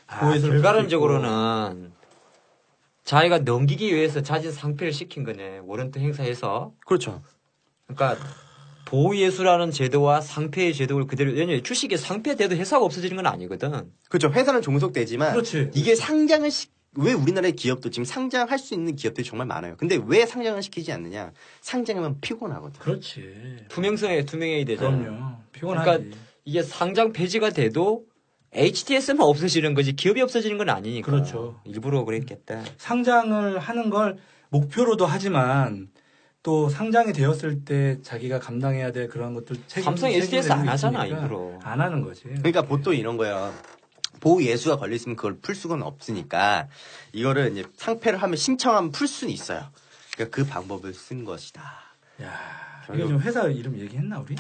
결과론적으로는 자기가 넘기기 위해서 자진 상패를 시킨 거네. 워런트 행사해서. 그렇죠. 그러니까 보호예수라는 제도와 상패의 제도를 그대로, 왜냐면 주식에 상패돼도 회사가 없어지는 건 아니거든. 그렇죠. 회사는 종속되지만 그렇지. 이게 왜 우리나라의 기업도 지금 상장할 수 있는 기업들이 정말 많아요. 근데 왜 상장을 시키지 않느냐? 상장하면 피곤하거든. 그렇지. 투명해야 되잖아. 그럼요. 피곤하지. 그러니까 이게 상장 폐지가 돼도 HTS만 없어지는 거지 기업이 없어지는 건 아니니까. 그렇죠. 일부러 그랬겠다. 상장을 하는 걸 목표로도 하지만 또 상장이 되었을 때 자기가 감당해야 될 그런 것들 삼성 SDS 안 하잖아, 일부러. 안 하는 거지. 그러니까 보통 이런 거예요. 보호 예수가 걸려 있으면 그걸 풀 수가 없으니까 이거를 이제 상패를 하면 신청하면 풀 수는 있어요. 그러니까 그 방법을 쓴 것이다. 야, 이거 좀 회사 이름 얘기했나 우리?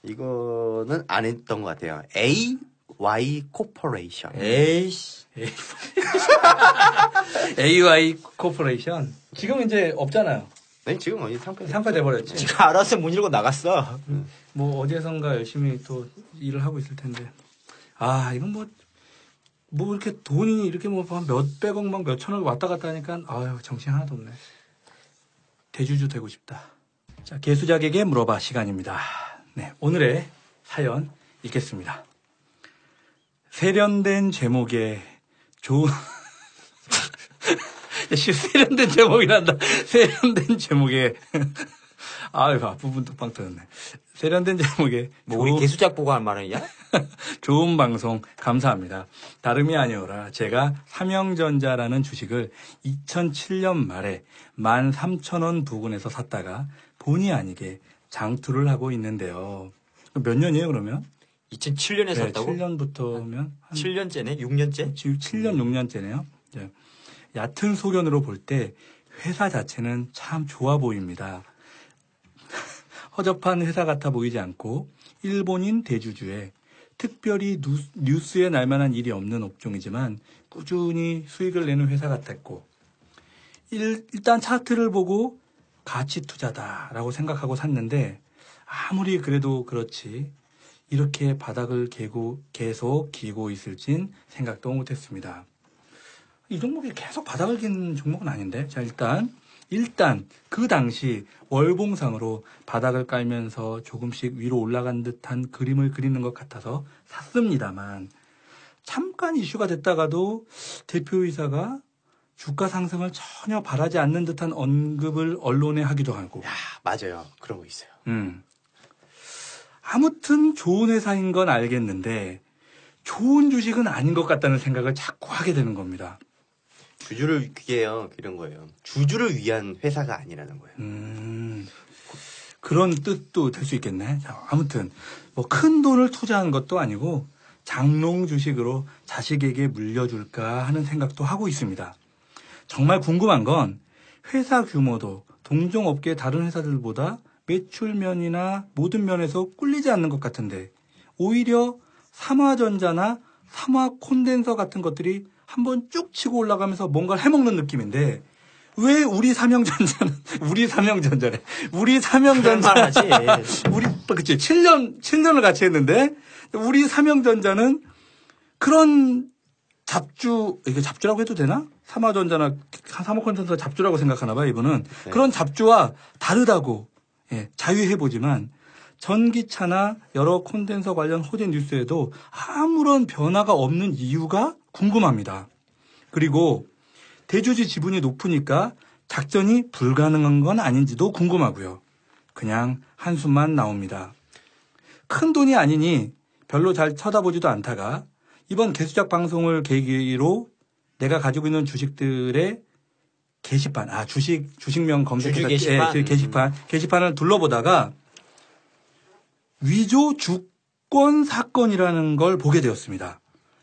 이거는 안 했던 것 같아요. AY 코퍼레이션. 에이씨. AY 코퍼레이션. 지금 이제 없잖아요. 네, 지금 어디 상패 돼버렸지. 지금 알아서 문 열고 나갔어. 뭐 어디에선가 열심히 또 일을 하고 있을 텐데. 이건 뭐 이렇게 돈이 이렇게 한 몇백억 막 몇천억 왔다 갔다 하니까 정신 하나도 없네. 대주주 되고 싶다. 자, 개수작에게 물어봐 시간입니다. 네, 오늘의 사연 읽겠습니다. 세련된 제목의 세련된 제목이란다. 세련된 제목의 부분 뚝방 터졌네. 세련된 제목의 우리 개수작 보고 할 말이야? 좋은 방송 감사합니다. 다름이 아니오라 제가 삼형전자라는 주식을 2007년 말에 13,000원 부근에서 샀다가 본의 아니게 장투를 하고 있는데요. 몇 년이에요 그러면? 2007년에 샀다고? 7년부터면 7년째네? 6년째? 지금 7년 6년째네요. 얕은 소견으로 볼 때 회사 자체는 참 좋아 보입니다. 허접한 회사 같아 보이지 않고 일본인 대주주의 특별히 뉴스에 날 만한 일이 없는 업종이지만 꾸준히 수익을 내는 회사 같았고 일단 차트를 보고 가치 투자다라고 생각하고 샀는데 아무리 그래도 그렇지 이렇게 바닥을 계속 기고 있을진 생각도 못했습니다. 이 종목이 계속 바닥을 기는 종목은 아닌데 자 일단 그 당시 월봉상으로 바닥을 깔면서 조금씩 위로 올라간 듯한 그림을 그리는 것 같아서 샀습니다만 잠깐 이슈가 됐다가도 대표이사가 주가 상승을 전혀 바라지 않는 듯한 언급을 언론에 하기도 하고. 야, 맞아요. 그런 거 있어요. 아무튼 좋은 회사인 건 알겠는데 좋은 주식은 아닌 것 같다는 생각을 자꾸 하게 되는 겁니다. 주주를 그게요 이런 거예요. 주주를 위한 회사가 아니라는 거예요. 그런 뜻도 될 수 있겠네. 자, 아무튼 뭐 큰 돈을 투자한 것도 아니고 장롱 주식으로 자식에게 물려줄까 하는 생각도 하고 있습니다. 정말 궁금한 건 회사 규모도 동종업계 다른 회사들보다 매출면이나 모든 면에서 꿀리지 않는 것 같은데 오히려 삼화전자나 삼화콘덴서 같은 것들이 한번 쭉 치고 올라가면서 뭔가를 해먹는 느낌인데 왜 우리 삼성전자는 우리 삼성전자래. 그치 7년을 같이 했는데 우리 삼성전자는 그런 잡주 이게 잡주라고 해도 되나? 삼화전자나 삼화콘덴서 잡주라고 생각하나 봐요, 이분은. 네. 그런 잡주와 다르다고 자유해보지만 전기차나 여러 콘덴서 관련 호재 뉴스에도 아무런 변화가 없는 이유가 궁금합니다. 그리고 대주주 지분이 높으니까 작전이 불가능한 건 아닌지도 궁금하고요. 그냥 한숨만 나옵니다. 큰 돈이 아니니 별로 잘 쳐다보지도 않다가 이번 개수작 방송을 계기로 내가 가지고 있는 주식들의 게시판, 주식명 검색해서 게시판을 둘러보다가 위조 주권 사건이라는 걸 보게 되었습니다.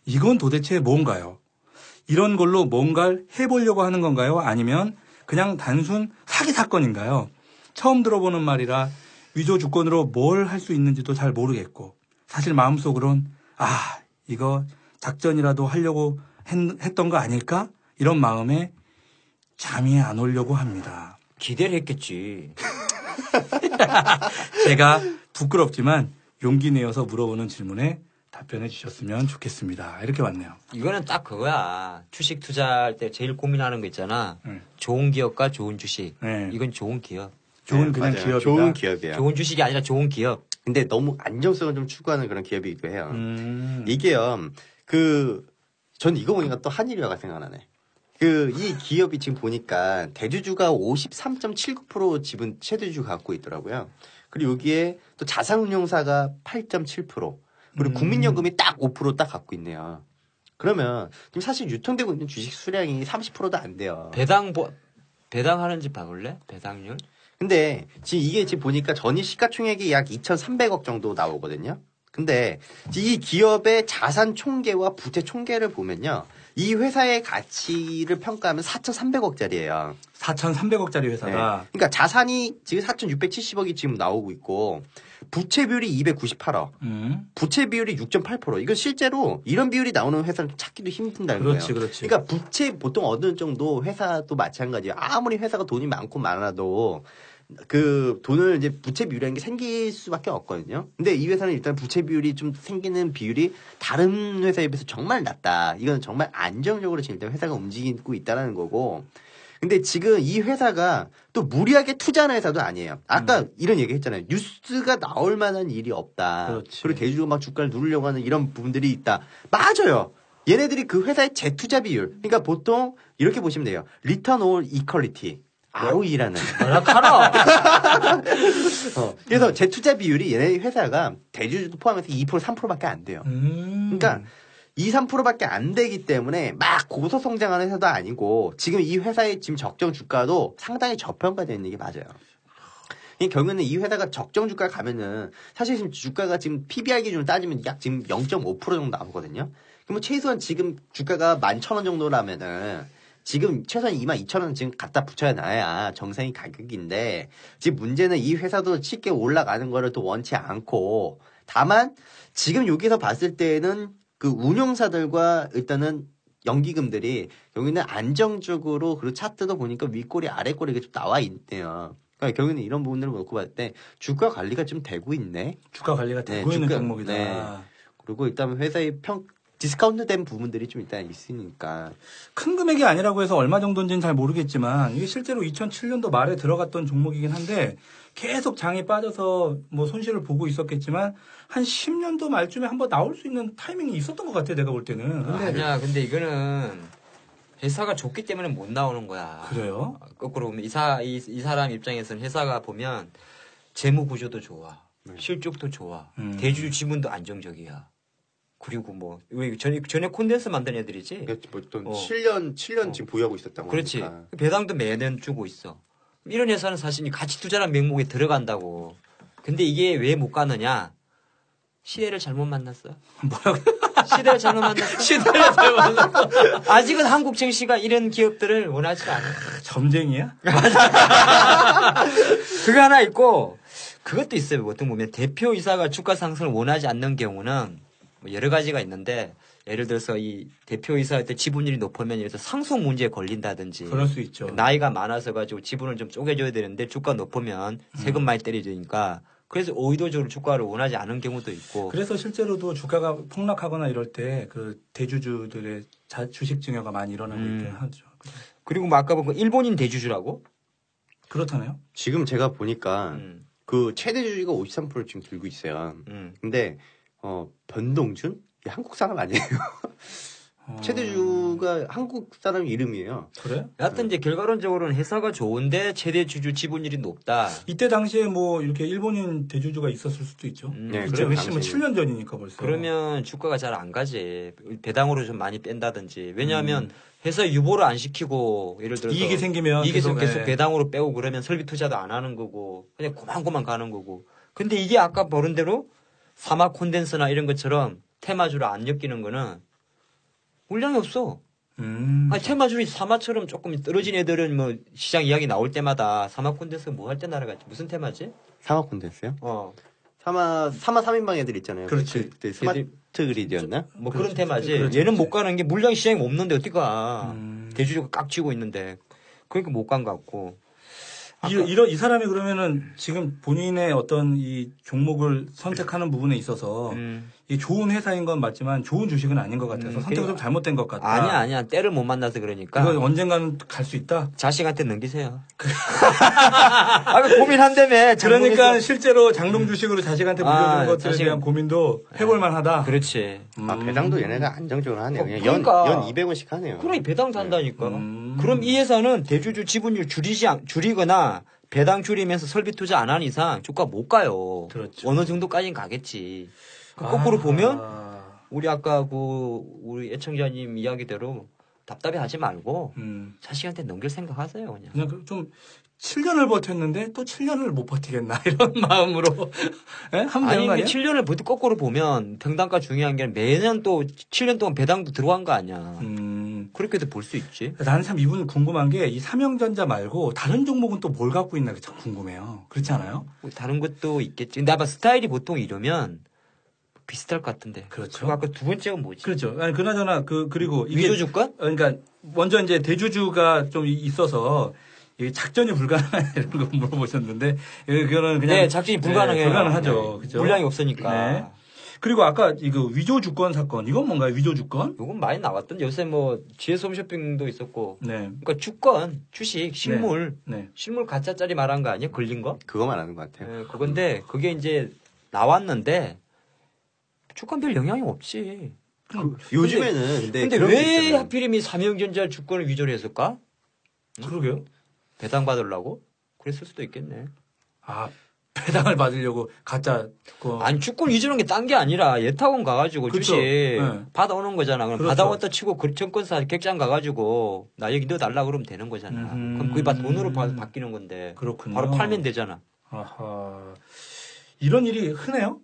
이건 도대체 뭔가요? 이런 걸로 뭔가를 해보려고 하는 건가요? 아니면 그냥 단순 사기 사건인가요? 처음 들어보는 말이라 위조 주권으로 뭘 할 수 있는지도 잘 모르겠고 사실 마음속으론 이거 작전이라도 하려고 했던 거 아닐까? 이런 마음에 잠이 안 오려고 합니다. 기대를 했겠지. 제가 부끄럽지만 용기 내어서 물어보는 질문에 답변해 주셨으면 좋겠습니다. 이렇게 왔네요. 이거는 딱 그거야. 주식 투자할 때 제일 고민하는 거 있잖아. 좋은 기업과 좋은 주식. 네. 이건 좋은 기업. 좋은 그냥 맞아요. 기업이다. 좋은 기업이에요. 좋은 주식이 아니라 좋은 기업. 근데 너무 안정성을 좀 추구하는 그런 기업이기도 해요. 음. 이게요, 전 이거 보니까 또 한일화가 생각나네. 이 기업이 지금 보니까 대주주가 53.79% 지분 최대주주 갖고 있더라고요. 그리고 여기에 또 자산운용사가 8.7%, 그리고 국민연금이 딱 5% 딱 갖고 있네요. 그러면 지금 사실 유통되고 있는 주식 수량이 30%도 안 돼요. 배당하는지 봐볼래? 배당률? 근데 지금 보니까 전일 시가총액이 약 2,300억 정도 나오거든요. 근데 이 기업의 자산 총계와 부채 총계를 보면요. 이 회사의 가치를 평가하면 4,300억짜리예요. 4,300억짜리 회사가. 네. 그러니까 자산이 지금 4,670억이 지금 나오고 있고 부채 비율이 298억. 부채 비율이 6.8%. 이건 실제로 이런 비율이 나오는 회사를 찾기도 힘든다는 거예요. 그렇지. 그러니까 부채 보통 어느 정도 회사도 마찬가지예요. 아무리 회사가 돈이 많고 많아도 돈을 이제 부채 비율이라는 게 생길 수밖에 없거든요. 근데 이 회사는 일단 부채 비율이 좀 생기는 비율이 다른 회사에 비해서 정말 낮다. 이건 정말 안정적으로 지금 일단 회사가 움직이고 있다는 거고. 근데 지금 이 회사가 또 무리하게 투자하는 회사도 아니에요. 아까 이런 얘기 했잖아요. 뉴스가 나올 만한 일이 없다. 그렇지. 그리고 대주주가 막 주가를 누르려고 하는 이런 부분들이 있다. 맞아요. 얘네들이 그 회사의 재투자 비율. 그러니까 보통 이렇게 보시면 돼요. Return on Equity. ROE라는. 연락하라. 그래서 재투자 비율이 얘네 회사가 대주주도 포함해서 2% 3%밖에 안 돼요. 그러니까 2, 3%밖에 안 되기 때문에 막 고소 성장하는 회사도 아니고 지금 이 회사의 지금 적정 주가도 상당히 저평가되어 있는 게 맞아요. 이 경우에는 이 회사가 적정 주가 가면은 사실 지금 주가가 지금 PBR 기준으로 따지면 약 지금 0.5% 정도 나오거든요. 그러면 최소한 지금 주가가 11,000원 정도라면은 지금 최소한 22,000원 지금 갖다 붙여놔야 정상인 가격인데 지금 문제는 이 회사도 쉽게 올라가는 거를 또 원치 않고 다만 지금 여기서 봤을 때는 그 운용사들과 일단은 연기금들이 여기는 안정적으로 그리고 차트도 보니까 윗꼬리 아랫꼬리 이게 좀 나와 있네요. 그러니까 결국에는 이런 부분들을 놓고 봤을 때 주가 관리가 좀 되고 있네. 주가 관리가 되고 있는 종목이다. 네. 그리고 일단 회사의 디스카운트된 부분들이 좀 일단 있으니까. 큰 금액이 아니라고 해서 얼마 정도인지는 잘 모르겠지만 이게 실제로 2007년도 말에 들어갔던 종목이긴 한데 계속 장이 빠져서 뭐 손실을 보고 있었겠지만 한 10년도 말쯤에 한번 나올 수 있는 타이밍이 있었던 것 같아 내가 볼 때는. 근데 아니야. 근데 이거는 회사가 좋기 때문에 못 나오는 거야. 그래요? 거꾸로 보면 이 사람 입장에서는 회사가 보면 재무 구조도 좋아. 실적도 좋아. 대주주 지분도 안정적이야. 그리고 뭐, 왜 전에 콘덴서 만든 애들이지? 뭐 7년 지금 보유하고 있었다고. 그렇지. 하니까. 배당도 매년 주고 있어. 이런 회사는 사실 가치 투자라는 명목에 들어간다고. 근데 이게 왜 못 가느냐? 시대를 잘못 만났어. 뭐라고? 시대를 잘못 만났어. 시대를 잘못 만났어. 아직은 한국 증시가 이런 기업들을 원하지 않아. 점쟁이야? 그거 하나 있고, 그것도 있어요. 보통 보면 대표이사가 주가 상승을 원하지 않는 경우는 뭐 여러 가지가 있는데, 예를 들어서 이 대표이사할 때 지분율이 높으면 예를 들어서 상속 문제에 걸린다든지. 그럴 수 있죠. 나이가 많아서 가지고 지분을 좀 쪼개줘야 되는데 주가 높으면 세금 많이 때려주니까 그래서 의도적으로 주가를 원하지 않은 경우도 있고. 그래서 실제로도 주가가 폭락하거나 이럴 때 그 대주주들의 주식 증여가 많이 일어나고 있긴 하죠. 그리고 뭐 아까 본 거 일본인 대주주라고? 그렇다네요. 지금 제가 보니까 그 최대 주주가 53%를 지금 들고 있어요. 근데 변동준? 이 한국 사람 아니에요. 최대주가 한국 사람 이름이에요. 그래? 여하튼 이제 결과론적으로는 회사가 좋은데 최대 주주 지분율이 높다. 이때 당시에 뭐 이렇게 일본인 대주주가 있었을 수도 있죠. 네, 그때 그때 뭐 7년 전이니까 벌써. 그러면 주가가 잘 안 가지. 배당으로 좀 많이 뺀다든지. 왜냐하면 회사 유보를 안 시키고 예를 들어서 이익이 생기면 계속 예. 배당으로 빼고 그러면 설비 투자도 안 하는 거고 그냥 고만고만 가는 거고. 근데 이게 아까 보는 대로 사막 콘덴서나 이런 것처럼 테마주를 안 엮이는 거는 물량이 없어. 아니, 테마주이 사마처럼 조금 떨어진 애들은 뭐 시장 이야기 나올 때마다 사마 콘덴서 뭐 할 때 날아갔지? 무슨 테마지? 사마 콘덴스요? 어. 사마 3인방 애들 있잖아요. 그렇지. 그때 스마트 그리드였나? 뭐 그렇지. 그런 테마지. 그렇지, 얘는 그렇지. 못 가는 게 물량 시장이 없는데 어디 가. 대주주가 깍 쥐고 있는데. 그러니까 못 간 것 같고. 이 사람이 그러면은 지금 본인의 어떤 이 종목을 선택하는 부분에 있어서 이 좋은 회사인 건 맞지만 좋은 주식은 아닌 것 같아서 선택이 좀 잘못된 것 같다. 아니야. 때를 못 만나서 그러니까. 이거 언젠가는 갈 수 있다. 자식한테 넘기세요. 고민한다며. 그러니까 실제로 장롱 주식으로 자식한테 물려주는 것들에 자식- 대한 고민도 해볼 만하다. 그렇지. 배당도 얘네가 안정적으로 하네요. 그냥 그러니까. 연 200원씩 하네요. 그럼 배당 산다니까. 그럼 이 회사는 대주주 지분율 줄이거나 배당 줄이면서 설비 투자 안 한 이상 주가 못 가요. 그렇죠. 어느 정도까지는 가겠지. 거꾸로 보면 우리 아까 우리 애청자님 이야기대로 답답해 하지 말고 자식한테 넘길 생각하세요. 그냥. 그냥 좀 7년을 버텼는데 또 7년을 못 버티겠나 이런 마음으로 하면 되는 거 아니야? 7년을 거꾸로 보면 평단가 중요한 게 매년 또 7년 동안 배당도 들어간 거 아니야. 그렇게도 볼 수 있지. 나는 참 이분 궁금한 게 이 삼형전자 말고 다른 종목은 또 뭘 갖고 있나 참 궁금해요. 그렇지 않아요? 뭐 다른 것도 있겠지. 근데 아마 스타일이 보통 이러면 비슷할 것 같은데. 그렇죠. 그리고 아까 두 번째가 뭐지? 그렇죠. 아니 그나저나 그리고 이게 위조주권? 그러니까 먼저 이제 대주주가 좀 있어서 이 작전이 불가능한 이런 거 물어보셨는데 그거는 그냥 네, 작전이 불가능해요. 불가능하죠. 네. 그죠? 물량이 없으니까. 네. 그리고 아까 이거 위조 주권 사건 이건 뭔가요? 위조 주권? 요건 많이 나왔던 요새 뭐 GS 홈쇼핑도 있었고. 네. 그러니까 주권, 주식, 실물, 네. 실물 가짜짜리 말한 거 아니야? 걸린 거? 그거 말하는 것 같아요. 네, 그건데 그게 이제 나왔는데 주권 별 영향이 없지. 요즘에는 근데 근데 그런 게 왜 있잖아요. 하필이면 삼형전자 주권을 위조를 했을까? 그러게요. 배당 받으려고? 그랬을 수도 있겠네. 아 배당을 받으려고 가짜 거. 아니 주권 위조는 게 딴 게 아니라 예탁원 가가지고 그쵸. 주식 네. 받아오는 거잖아. 그럼 그렇죠. 받아왔다 치고 그 증권사 객장 가가지고 나 여기 넣어달라 그러면 되는 거잖아. 그럼 그게 돈으로 바뀌는 건데 그렇군요. 바로 팔면 되잖아. 아하. 이런 일이 흔해요?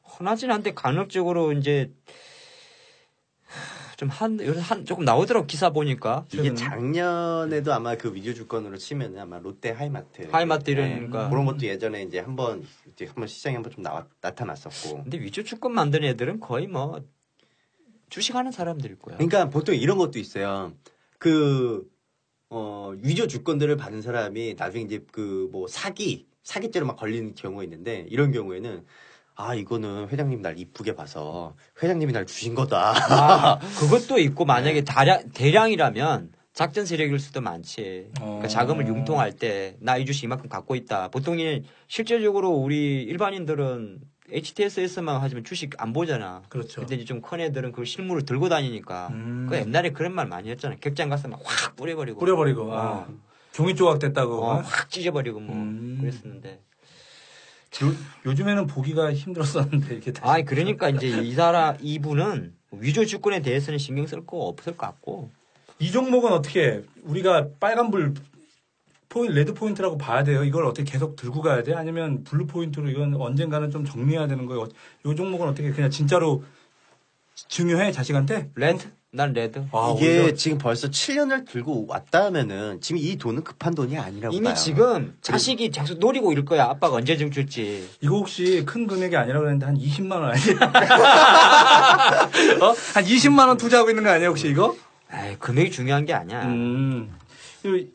흔하진 않은데 간혹적으로 이제 조금 나오더라고, 기사 보니까. 이게 작년에도 아마 그 위조 주권으로 치면은 아마 롯데 하이마트. 하이마트 이러니까. 그런 것도 예전에 이제 한번 시장에 한번 좀 나타났었고. 근데 위조 주권 만드는 애들은 거의 뭐, 주식하는 사람들일 거야. 그러니까 보통 이런 것도 있어요. 위조 주권들을 받은 사람이 나중에 이제 사기죄로 막 걸리는 경우가 있는데, 이런 경우에는 이거는 회장님 날 이쁘게 봐서 회장님이 날 주신 거다. 그것도 있고, 만약에 대량이라면 작전 세력일 수도 많지. 그러니까 자금을 융통할 때, 나 이 주식 이만큼 갖고 있다. 보통 실질적으로 우리 일반인들은 HTS에서만 하지만 주식 안 보잖아. 그렇죠. 근데 이제 좀 큰 애들은 그 실물을 들고 다니니까. 그 옛날에 그런 말 많이 했잖아. 객장 가서 막 확 뿌려버리고. 종이 조각 됐다고. 확 찢어버리고 그랬었는데. 요즘에는 보기가 힘들었었는데 이렇게. 그러니까 이제 이분은 위조 주권에 대해서는 신경 쓸 거 없을 것 같고. 이 종목은 어떻게 우리가 빨간불 레드 포인트라고 봐야 돼요? 이걸 어떻게 계속 들고 가야 돼? 아니면 블루 포인트로 이건 언젠가는 좀 정리해야 되는 거예요? 이 종목은 어떻게 그냥 진짜로 중요해 자식한테? 레드? 난 레드. 이게 오히려... 지금 벌써 7년을 들고 왔다 하면은 지금 이 돈은 급한 돈이 아니라고 이미 봐요. 지금 자식이 계속 노리고 일 거야. 아빠가 언제 좀 줄지. 이거 혹시 큰 금액이 아니라고 그랬는데 한 20만 원 아니야? 한 20만 원 투자하고 있는 거 아니야 혹시 이거? 금액이 중요한 게 아니야.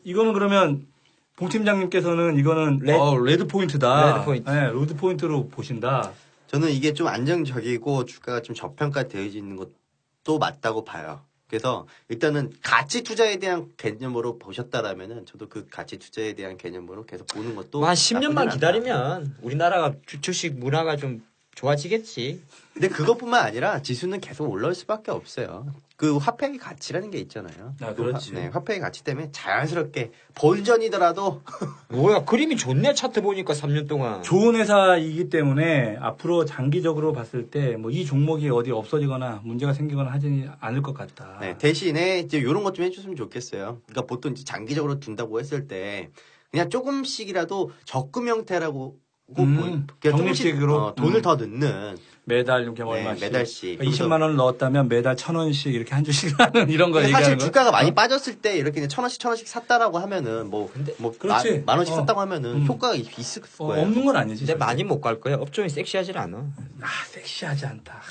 이거는 그러면 봉 팀장님께서는 이거는 레드 포인트다. 레드 포인트. 네, 레드 포인트로 보신다. 저는 이게 좀 안정적이고 주가가 좀 저평가되어 있는 것도 맞다고 봐요. 그래서 일단은 가치 투자에 대한 개념으로 보셨다라면은 저도 그 가치 투자에 대한 개념으로 계속 보는 것도 한 10년만 기다리면 우리나라가 주식 문화가 좀 좋아지겠지. 근데 그것뿐만 아니라 지수는 계속 올라올 수밖에 없어요. 그 화폐의 가치라는 게 있잖아요. 그렇지. 화폐의 가치 때문에 자연스럽게 본전이더라도 뭐야 그림이 좋네 차트 보니까 3년 동안. 좋은 회사이기 때문에 앞으로 장기적으로 봤을 때 뭐 이 종목이 어디 없어지거나 문제가 생기거나 하지 않을 것 같다. 네, 대신에 이제 이런 것 좀 해줬으면 좋겠어요. 그러니까 보통 이제 장기적으로 둔다고 했을 때 그냥 조금씩이라도 적금 형태라고 적립식으로 돈을 더 넣는 매달 이렇게 얼마씩 매달씩 20만 원을 넣었다면 매달 1,000원씩 이렇게 한 주씩 하는 이런 거 얘기하는 사실 거. 주가가 많이 빠졌을 때 이렇게 1,000원씩 샀다라고 하면은 그렇지. 만 원씩 샀다고 하면은 효과가 있을 거예요. 없는 건 아니지. 근데 많이 못 갈 거야. 업종이 섹시하지 않아. 섹시하지 않다.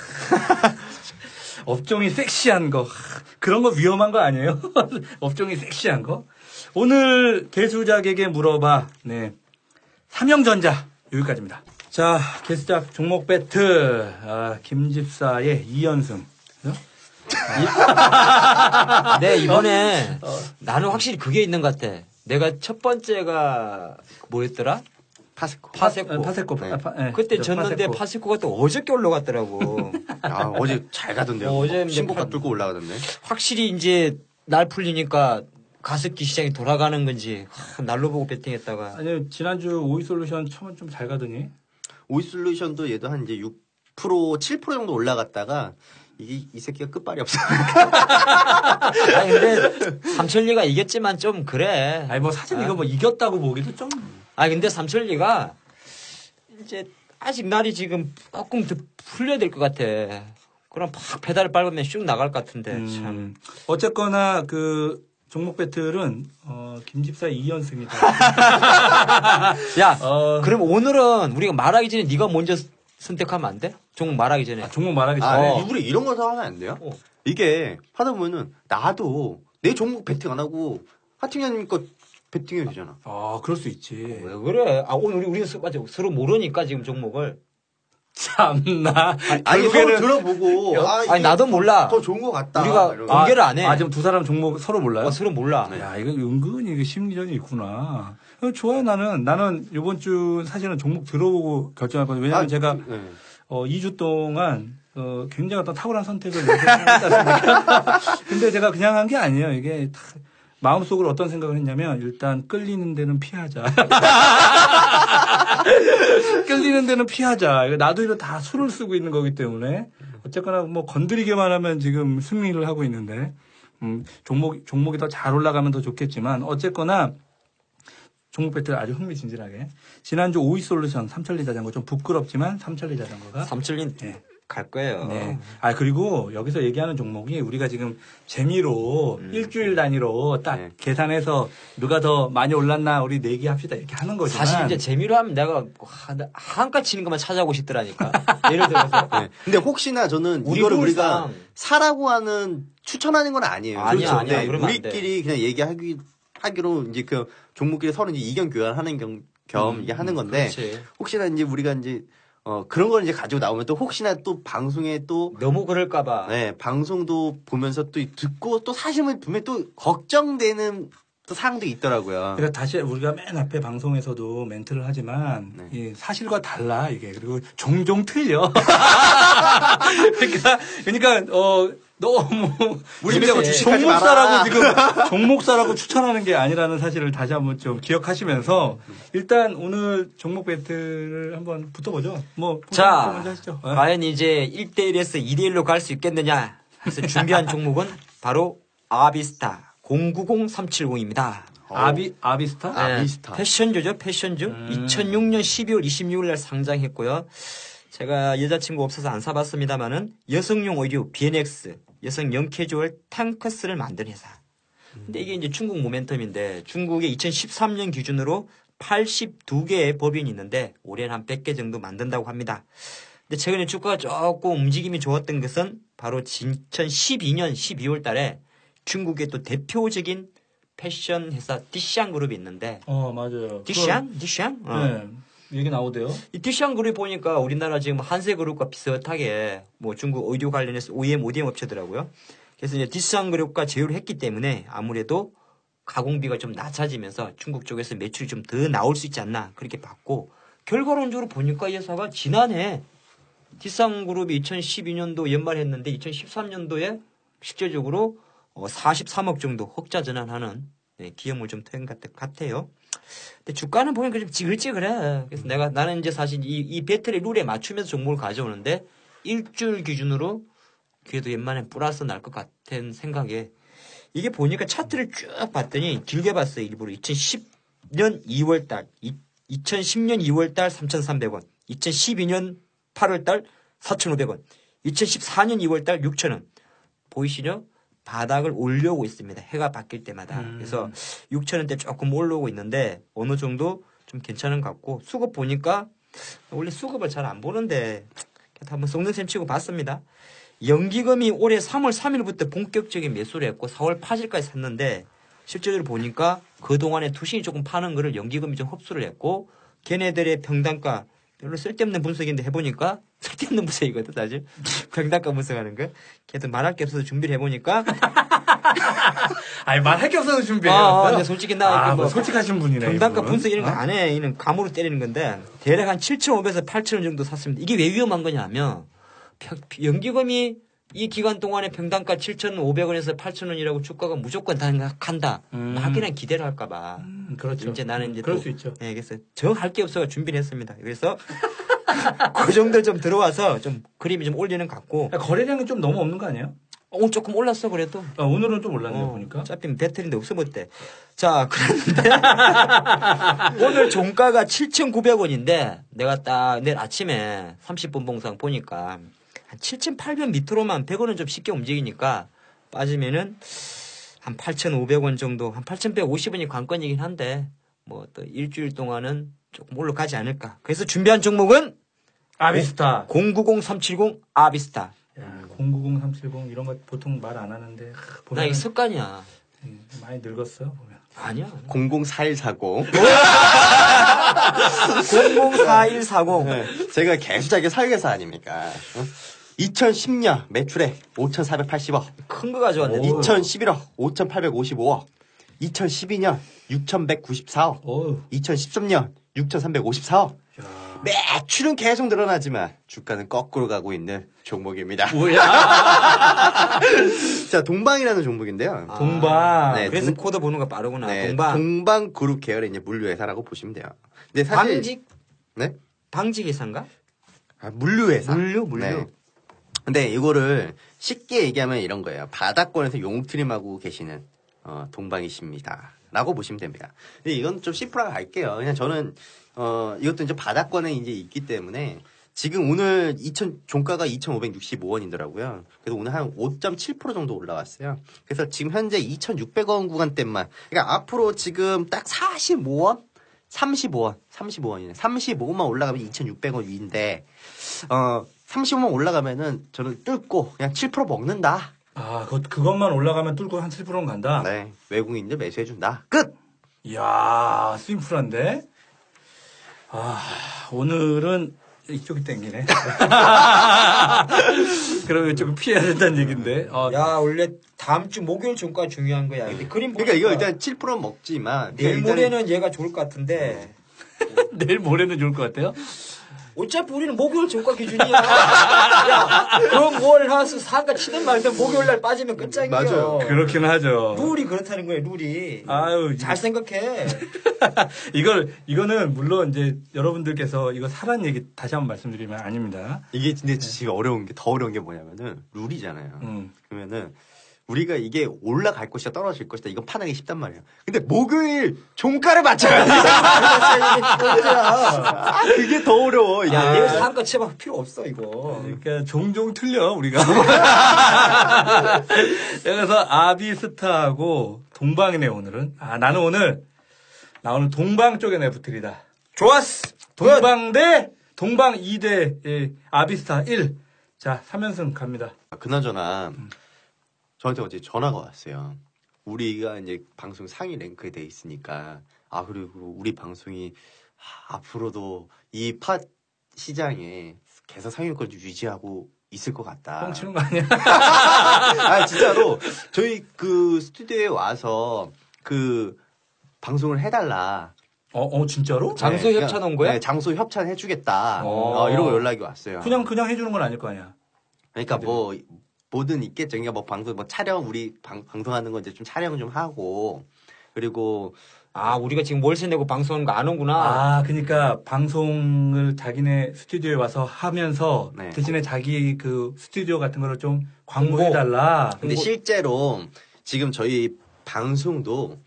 업종이 섹시한 거 그런 거 위험한 거 아니에요? 업종이 섹시한 거. 오늘 개수작에게 물어봐. 네. 삼형전자 여기까지입니다. 자, 개수작 종목 배틀 김집사의 2연승. 네, 이번에 나는 확실히 그게 있는 것 같아. 내가 첫 번째가 뭐였더라? 파세코. 네, 그때 졌는데 파세코가 또 어저께 올라갔더라고. 어제 잘 가던데요. 어제 신고가 뚫고 올라가던데. 확실히 이제 날 풀리니까 가습기 시장이 돌아가는 건지 날로 보고 배팅했다가. 아니 지난주 오이솔루션 처음 좀 잘 가더니. 오이솔루션도 얘도 한 이제 6% 7% 정도 올라갔다가 이 새끼가 끝발이 없어. 아니 근데 삼천리가 이겼지만 좀 그래. 아니 뭐 사실 이거 뭐 이겼다고 보기도 좀. 아니 근데 삼천리가 이제 아직 날이 지금 조금 더 풀려야 될 것 같아. 그럼 팍 페달을 밟으면 쑥 나갈 것 같은데 참. 어쨌거나 그 종목 배틀은 김집사의 2연승이다. 야, 그럼 오늘은 우리가 말하기 전에 네가 먼저 선택하면 안 돼? 종목 말하기 전에. 종목 말하기 전에. 우리 이런 거 하면 안 돼요? 이게 하다 보면은 나도 내 종목 배팅 안 하고 하팅장님 거 배팅해야 되잖아. 그럴 수 있지. 왜 그래? 오늘 우리 서로 모르니까 지금 종목을. 참나. 아니 서로 들어보고. 아니 나도 몰라. 더 좋은 것 같다. 우리가 공개를 안 해. 지금 두 사람 종목 서로 몰라요? 서로 몰라. 야, 이거 은근히 이게 심리전이 있구나. 좋아요, 나는 이번 주 사실은 종목 들어보고 결정할 거예요. 왜냐면 제가 2주 동안 굉장히 어떤 탁월한 선택을 했습니까? 근데 제가 그냥 한 게 아니에요. 이게 마음속으로 어떤 생각을 했냐면 일단 끌리는 데는 피하자. 끌리는 데는 피하자. 나도 이거 다 수를 쓰고 있는 거기 때문에 어쨌거나 뭐 건드리기만 하면 지금 승리를 하고 있는데 종목이 더 잘 올라가면 더 좋겠지만 어쨌거나 종목 배틀 아주 흥미진진하게 지난주 오이솔루션 삼천리 자전거 좀 부끄럽지만 삼천리 자전거가 삼천리 갈 거예요. 네. 그리고 여기서 얘기하는 종목이 우리가 지금 재미로 일주일 단위로 딱 네. 계산해서 누가 더 많이 올랐나 우리 내기합시다 이렇게 하는 거지만 사실 이제 재미로 하면 내가 한가 치는 것만 찾아오고 싶더라니까. 예를 들어서. 네. 근데 혹시나 저는 우리 이거를 룰상- 우리가 사라고 하는 추천하는 건 아니에요. 아니야, 그렇죠. 아니야. 네, 그러면 안 돼. 우리끼리 그냥 하기로 이제 그 종목끼리 서로 이제 이견 교환하는 겸 이게 하는 건데 그렇지. 혹시나 이제 우리가 이제 그런 걸 이제 가지고 나오면 또 혹시나 또 방송에 또 너무 그럴까봐. 네, 방송도 보면서 또 듣고 또 사실은 분명히 또 걱정되는 또 사항도 있더라고요. 그러니까 다시 우리가 맨 앞에 방송에서도 멘트를 하지만 네. 이 사실과 달라 이게 그리고 종종 틀려. 그러니까 너무 우리라고 주식하지 종목사라고 마라. 지금 종목사라고 추천하는 게 아니라는 사실을 다시 한번 좀 기억하시면서 일단 오늘 종목 배틀을 한번 붙어보죠. 뭐 자, 먼저 하시죠. 과연 이제 1대1에서 2대1로 갈 수 있겠느냐 해서 준비한 종목은 바로 아비스타 090370입니다. 아비스타? 아비스타. 패션주죠, 패션주. 2006년 12월 26일 날 상장했고요. 제가 여자친구 없어서 안 사봤습니다만은 여성용 의류 BNX, 여성 영캐주얼 탱커스를 만든 회사. 근데 이게 이제 중국 모멘텀인데 중국에 2013년 기준으로 82개의 법인이 있는데 올해는 한 100개 정도 만든다고 합니다. 근데 최근에 주가가 조금 움직임이 좋았던 것은 바로 2012년 12월 달에 중국의 또 대표적인 패션 회사 디샹 그룹이 있는데 맞아요. 디샹? 네. 얘기 나오대요. 이 디샹 그룹 보니까 우리나라 지금 한세 그룹과 비슷하게 뭐 중국 의류 관련해서 OEM, ODM 업체더라고요. 그래서 이제 디샹 그룹과 제휴를 했기 때문에 아무래도 가공비가 좀 낮아지면서 중국 쪽에서 매출이 좀 더 나올 수 있지 않나 그렇게 봤고 결과론적으로 보니까 이 회사가 지난해 디샹 그룹이 2012년도 연말했는데 2013년도에 실제적으로 43억 정도 흑자 전환하는 기업을 좀 토한 것 같아요. 근데 주가는 보니까 좀 지글지글해. 그래서 나는 이제 사실 이 배틀의 룰에 맞추면서 종목을 가져오는데 일주일 기준으로 그래도 웬만하면 플러스 날 것 같은 생각에 이게 보니까 차트를 쭉 봤더니 길게 봤어요. 일부러 2010년 2월달, 2010년 2월달 3,300원, 2012년 8월달 4,500원, 2014년 2월달 6,000원. 보이시죠? 바닥을 올려오고 있습니다. 해가 바뀔 때마다. 그래서 6,000원대 조금 올라오고 있는데 어느 정도 좀 괜찮은 것 같고 수급 보니까 원래 수급을 잘 안 보는데 한번 썩는 셈 치고 봤습니다. 연기금이 올해 3월 3일부터 본격적인 매수를 했고 4월 8일까지 샀는데 실제로 보니까 그동안에 투신이 조금 파는 거를 연기금이 좀 흡수를 했고 걔네들의 평단가 별로 쓸데없는 분석인데 해보니까 쓸데없는 분석이거든 사실 평단가 분석하는 거 걔도 말할 게 없어서 준비를 해보니까 아니 말할 게 없어서 준비해요. 근데 솔직히 나 뭐 솔직하신 분이네. 평단가 이분. 분석 이런 거 안 해. 이는 감으로 때리는 건데 대략 한 7,500에서 8,000원 정도 샀습니다. 이게 왜 위험한 거냐면 연기금이 이 기간 동안에 평단가 7,500원에서 8,000원이라고 주가가 무조건 간다. 막이랑 기대를 할까봐. 그렇죠. 이제 나는 이제 그럴 또, 수 있죠. 네, 그래서 정할 게 없어서 준비를 했습니다. 그래서 그 정도 좀 들어와서 좀 그림이 좀 올리는 것 같고. 거래량이 좀 너무 없는 거 아니에요? 오늘 조금 올랐어 그래도. 오늘은 좀 올랐네 보니까. 어차피 배틀인데 없어봤대. 자, 그런데 오늘 종가가 7,900원인데 내가 딱 내일 아침에 30분 봉상 보니까 한 7,800 밑으로만 100원은 좀 쉽게 움직이니까 빠지면은 한 8,500원 정도, 한 8,150원이 관건이긴 한데 뭐 또 일주일 동안은 조금 올라가지 않을까. 그래서 준비한 종목은 아비스타. 090370 아비스타. 090370 이런 거 보통 말 안 하는데 나 이게 습관이야. 많이 늙었어 보면. 아니야. 004140. 004140. 네, 제가 개수작의 설계사 아닙니까? 2010년 매출액 5,480억. 큰 거 가져왔네. 2011억 5,855억. 2012년 6,194억. 2013년 6,354억. 매출은 계속 늘어나지만 주가는 거꾸로 가고 있는 종목입니다. 뭐야? 자, 동방이라는 종목인데요. 동방. 네, 그래서 코드 보는 거 빠르구나. 네, 동방. 동방 그룹 계열의 이제 물류회사라고 보시면 돼요. 근데 사실 방직? 네? 방직 회사인가? 물류회사. 물류. 네. 근데 이거를 쉽게 얘기하면 이런 거예요. 바닥권에서 용트림하고 계시는 동방이십니다. 라고 보시면 됩니다. 근데 이건 좀 심플하게 갈게요. 그냥 저는 이것도 이제 바닥권에 이제 있기 때문에 지금 오늘 종가가 2,565원이더라고요. 그래서 오늘 한 5.7% 정도 올라왔어요. 그래서 지금 현재 2,600원 구간대만. 그러니까 앞으로 지금 딱 45원? 35원이네. 35원만 올라가면 2,600원 위인데, 35원 올라가면은 저는 뚫고 그냥 7% 먹는다. 아, 그것만 올라가면 뚫고 한 7%는 간다? 네. 외국인들 매수해준다. 끝! 이야, 스윙풀한데? 아, 오늘은 이쪽이 땡기네. 그럼 이쪽은 피해야 된다는 얘기인데. 야, 원래 다음 주 목요일 종가 중요한 거야. 근데 그림 그러니까 이거 일단 7% 먹지만. 내일 모레는 얘가 좋을 것 같은데. 내일 모레는 좋을 것 같아요? 어차피 우리는 목요일 종가 기준이야. 야, 그럼 월, 화수, 상가 치든 말든 목요일 날 빠지면 끝장이야. 맞아요. 그렇긴 하죠. 룰이 그렇다는 거예요, 룰이. 아유. 잘 생각해. 이거는 물론 이제 여러분들께서 이거 사란 얘기 다시 한번 말씀드리면 아닙니다. 이게 근데 지금 더 어려운 게 뭐냐면은 룰이잖아요. 그러면은 우리가 이게 올라갈 것이다 떨어질 것이다 이건 파악하기 쉽단 말이에요. 근데 목요일 종가를 맞춰야 돼. 그게 더 어려워. 이게. 야, 얘 상가 쳐봐 필요 없어 이거. 그러니까 종종 틀려 우리가. 그래서 아비스타하고 동방이네 오늘은. 나는 오늘 동방 쪽에 내부틀이다. 좋았어. 동방 2대 아비스타 1. 자, 3연승 갑니다. 그나저나 저한테 어제 전화가 왔어요. 우리가 이제 방송 상위 랭크에 돼 있으니까 그리고 우리 방송이 앞으로도 이 팟 시장에 계속 상위권을 유지하고 있을 것 같다. 뻥 치는 거 아니야? 진짜로 저희 그 스튜디오에 와서 그 방송을 해달라. 진짜로? 장소 협찬 온 거야? 네, 장소 협찬 해주겠다. 이러고 연락이 왔어요. 그냥 해주는 건 아닐 거 아니야. 그러니까 뭐든 있겠죠. 그러니까 방송, 촬영, 우리 방송하는 거 이제 좀 촬영 좀 하고, 그리고. 우리가 지금 월세 내고 방송하는 거 안 오구나. 그러니까 방송을 자기네 스튜디오에 와서 하면서 네. 대신에 자기 그 스튜디오 같은 거를 좀 광고해달라. 근데 실제로 지금 저희 방송도,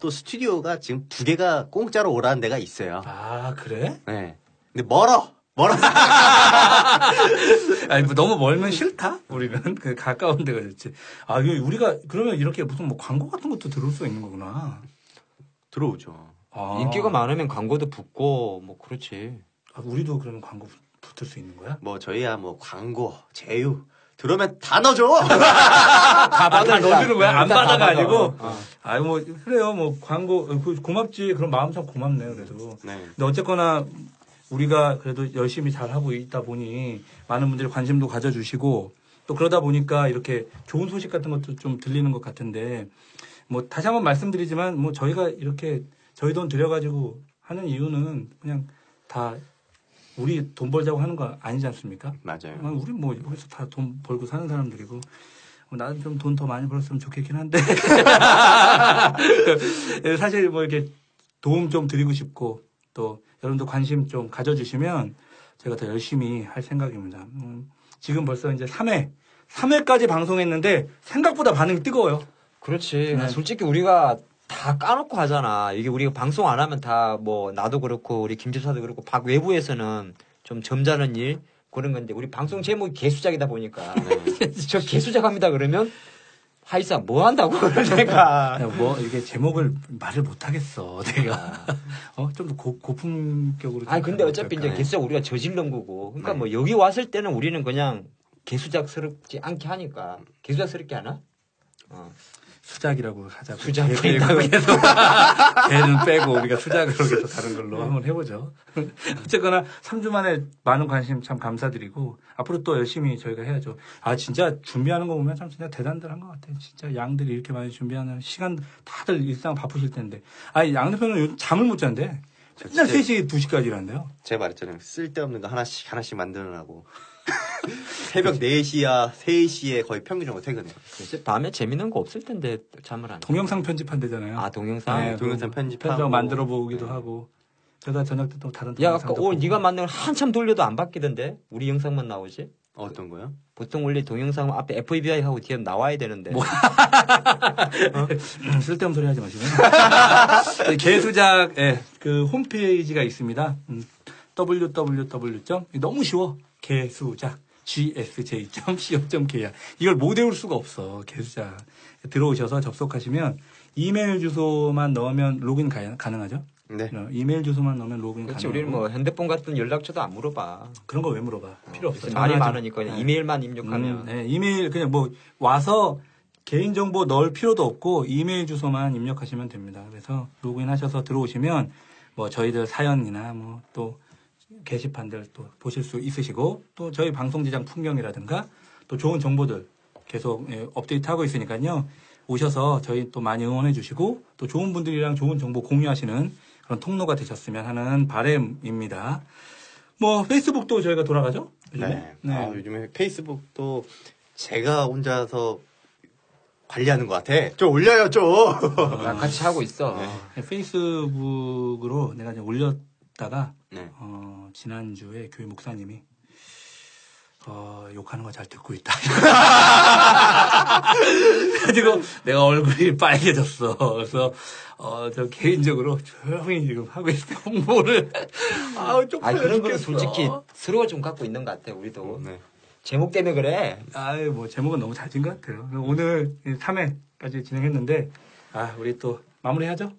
또 스튜디오가 지금 2개가 공짜로 오라는 데가 있어요. 그래? 네. 근데 멀어! 너무 멀면 싫다? 우리는. 가까운 데가 좋지. 우리가, 그러면 이렇게 무슨 광고 같은 것도 들을 수 있는 거구나. 들어오죠. 인기가 많으면 광고도 붙고, 그렇지. 우리도 그러면 광고 붙을 수 있는 거야? 저희야 광고, 제휴. 들어오면 다 넣어줘! 다 넣어주는 거야? 안 받아가 아니고? 그래요. 광고, 고맙지. 그럼 마음 참 고맙네요, 그래도. 네. 근데 어쨌거나, 우리가 그래도 열심히 잘하고 있다 보니 많은 분들이 관심도 가져주시고 또 그러다 보니까 이렇게 좋은 소식 같은 것도 좀 들리는 것 같은데 다시 한번 말씀드리지만 저희가 이렇게 저희 돈 들여가지고 하는 이유는 그냥 다 우리 돈 벌자고 하는 거 아니지 않습니까? 맞아요. 우리 여기서 다 돈 벌고 사는 사람들이고 나는 좀 돈 더 많이 벌었으면 좋겠긴 한데 사실 이렇게 도움 좀 드리고 싶고 또 여러분도 관심 좀 가져주시면 제가 더 열심히 할 생각입니다. 지금 벌써 이제 3회까지 방송했는데 생각보다 반응이 뜨거워요. 그렇지. 솔직히 우리가 다 까놓고 하잖아. 이게 우리가 방송 안 하면 다 나도 그렇고 우리 김집사도 그렇고 외부에서는 좀 점잖은 일 그런 건데 우리 방송 제목이 개수작이다 보니까 저 개수작합니다 그러면 하이사 뭐 한다고 내가 이게 제목을 말을 못 하겠어 내가 좀 더 고품격으로 근데 어차피 이제 개수작 우리가 저질른 거고 그러니까 여기 왔을 때는 우리는 그냥 개수작스럽지 않게 하니까 개수작스럽게 하나? 수작이라고 하자고. 수작 빼고 계속 개는 빼고 우리가 수작으로 계속 다른 걸로 한번 해보죠. 어쨌거나 3주 만에 많은 관심 참 감사드리고 앞으로 또 열심히 저희가 해야죠. 진짜 준비하는 거 보면 참 진짜 대단들 한 것 같아요. 진짜 양들이 이렇게 많이 준비하는 시간 다들 일상 바쁘실 텐데. 양 대표는 요즘 잠을 못 잔대. 맨날 3시, 2시까지 일한대요. 제가 말했잖아요. 쓸데없는 거 하나씩 만들어라고. 새벽 4시야, 3시에 거의 평균적으로 퇴근해요. 글쎄, 밤에 재밌는 거 없을 텐데 잠을 안 동영상 편집한대잖아요. 동영상? 네, 동영상 편집하고. 만들어 보기도 하고. 그러다 저녁 때 또 다른 동영상. 네가 만든 걸 한참 돌려도 안 바뀌던데? 우리 영상만 나오지? 어떤 거요? 보통 원래 동영상 앞에 FABI 하고 뒤에 나와야 되는데. 쓸데없는 소리 하지 마시고요. 개수작 그 홈페이지가 있습니다. www. 너무 쉬워. 개수작. gsj.co.kr. 이걸 못 외울 수가 없어. 개수작. 들어오셔서 접속하시면 이메일 주소만 넣으면 로그인 가능하죠? 네. 이메일 주소만 넣으면 로그인 그렇지. 가능하고. 우리는 뭐 핸드폰 같은 연락처도 안 물어봐. 그런 거 왜 물어봐? 필요 없어. 말이 전화하지. 많으니까 그냥 이메일만 입력하면. 네, 이메일 그냥 뭐 와서 개인정보 넣을 필요도 없고 이메일 주소만 입력하시면 됩니다. 그래서 로그인하셔서 들어오시면 뭐 저희들 사연이나 뭐 또 게시판들 또 보실 수 있으시고 또 저희 방송 제작 풍경이라든가 또 좋은 정보들 계속 업데이트하고 있으니까요. 오셔서 저희 또 많이 응원해 주시고 또 좋은 분들이랑 좋은 정보 공유하시는 그런 통로가 되셨으면 하는 바람입니다. 뭐 페이스북도 저희가 돌아가죠? 요즘에? 네. 요즘에 페이스북도 제가 혼자서 관리하는 것 같아. 좀 올려요, 좀. 나 같이 하고 있어. 네, 페이스북으로 내가 이제 올렸다가 네. 지난주에 교회 목사님이 욕하는 거 잘 듣고 있다. 그래가지고 내가 얼굴이 빨개졌어. 그래서 저 개인적으로 조용히 지금 하고 있어 홍보를. 그런 거는 솔직히 서로가 좀 갖고 있는 것 같아. 우리도. 네. 제목 때문에 그래. 뭐 제목은 너무 잘 지은 것 같아요. 오늘 3회까지 진행했는데 우리 또 마무리하죠?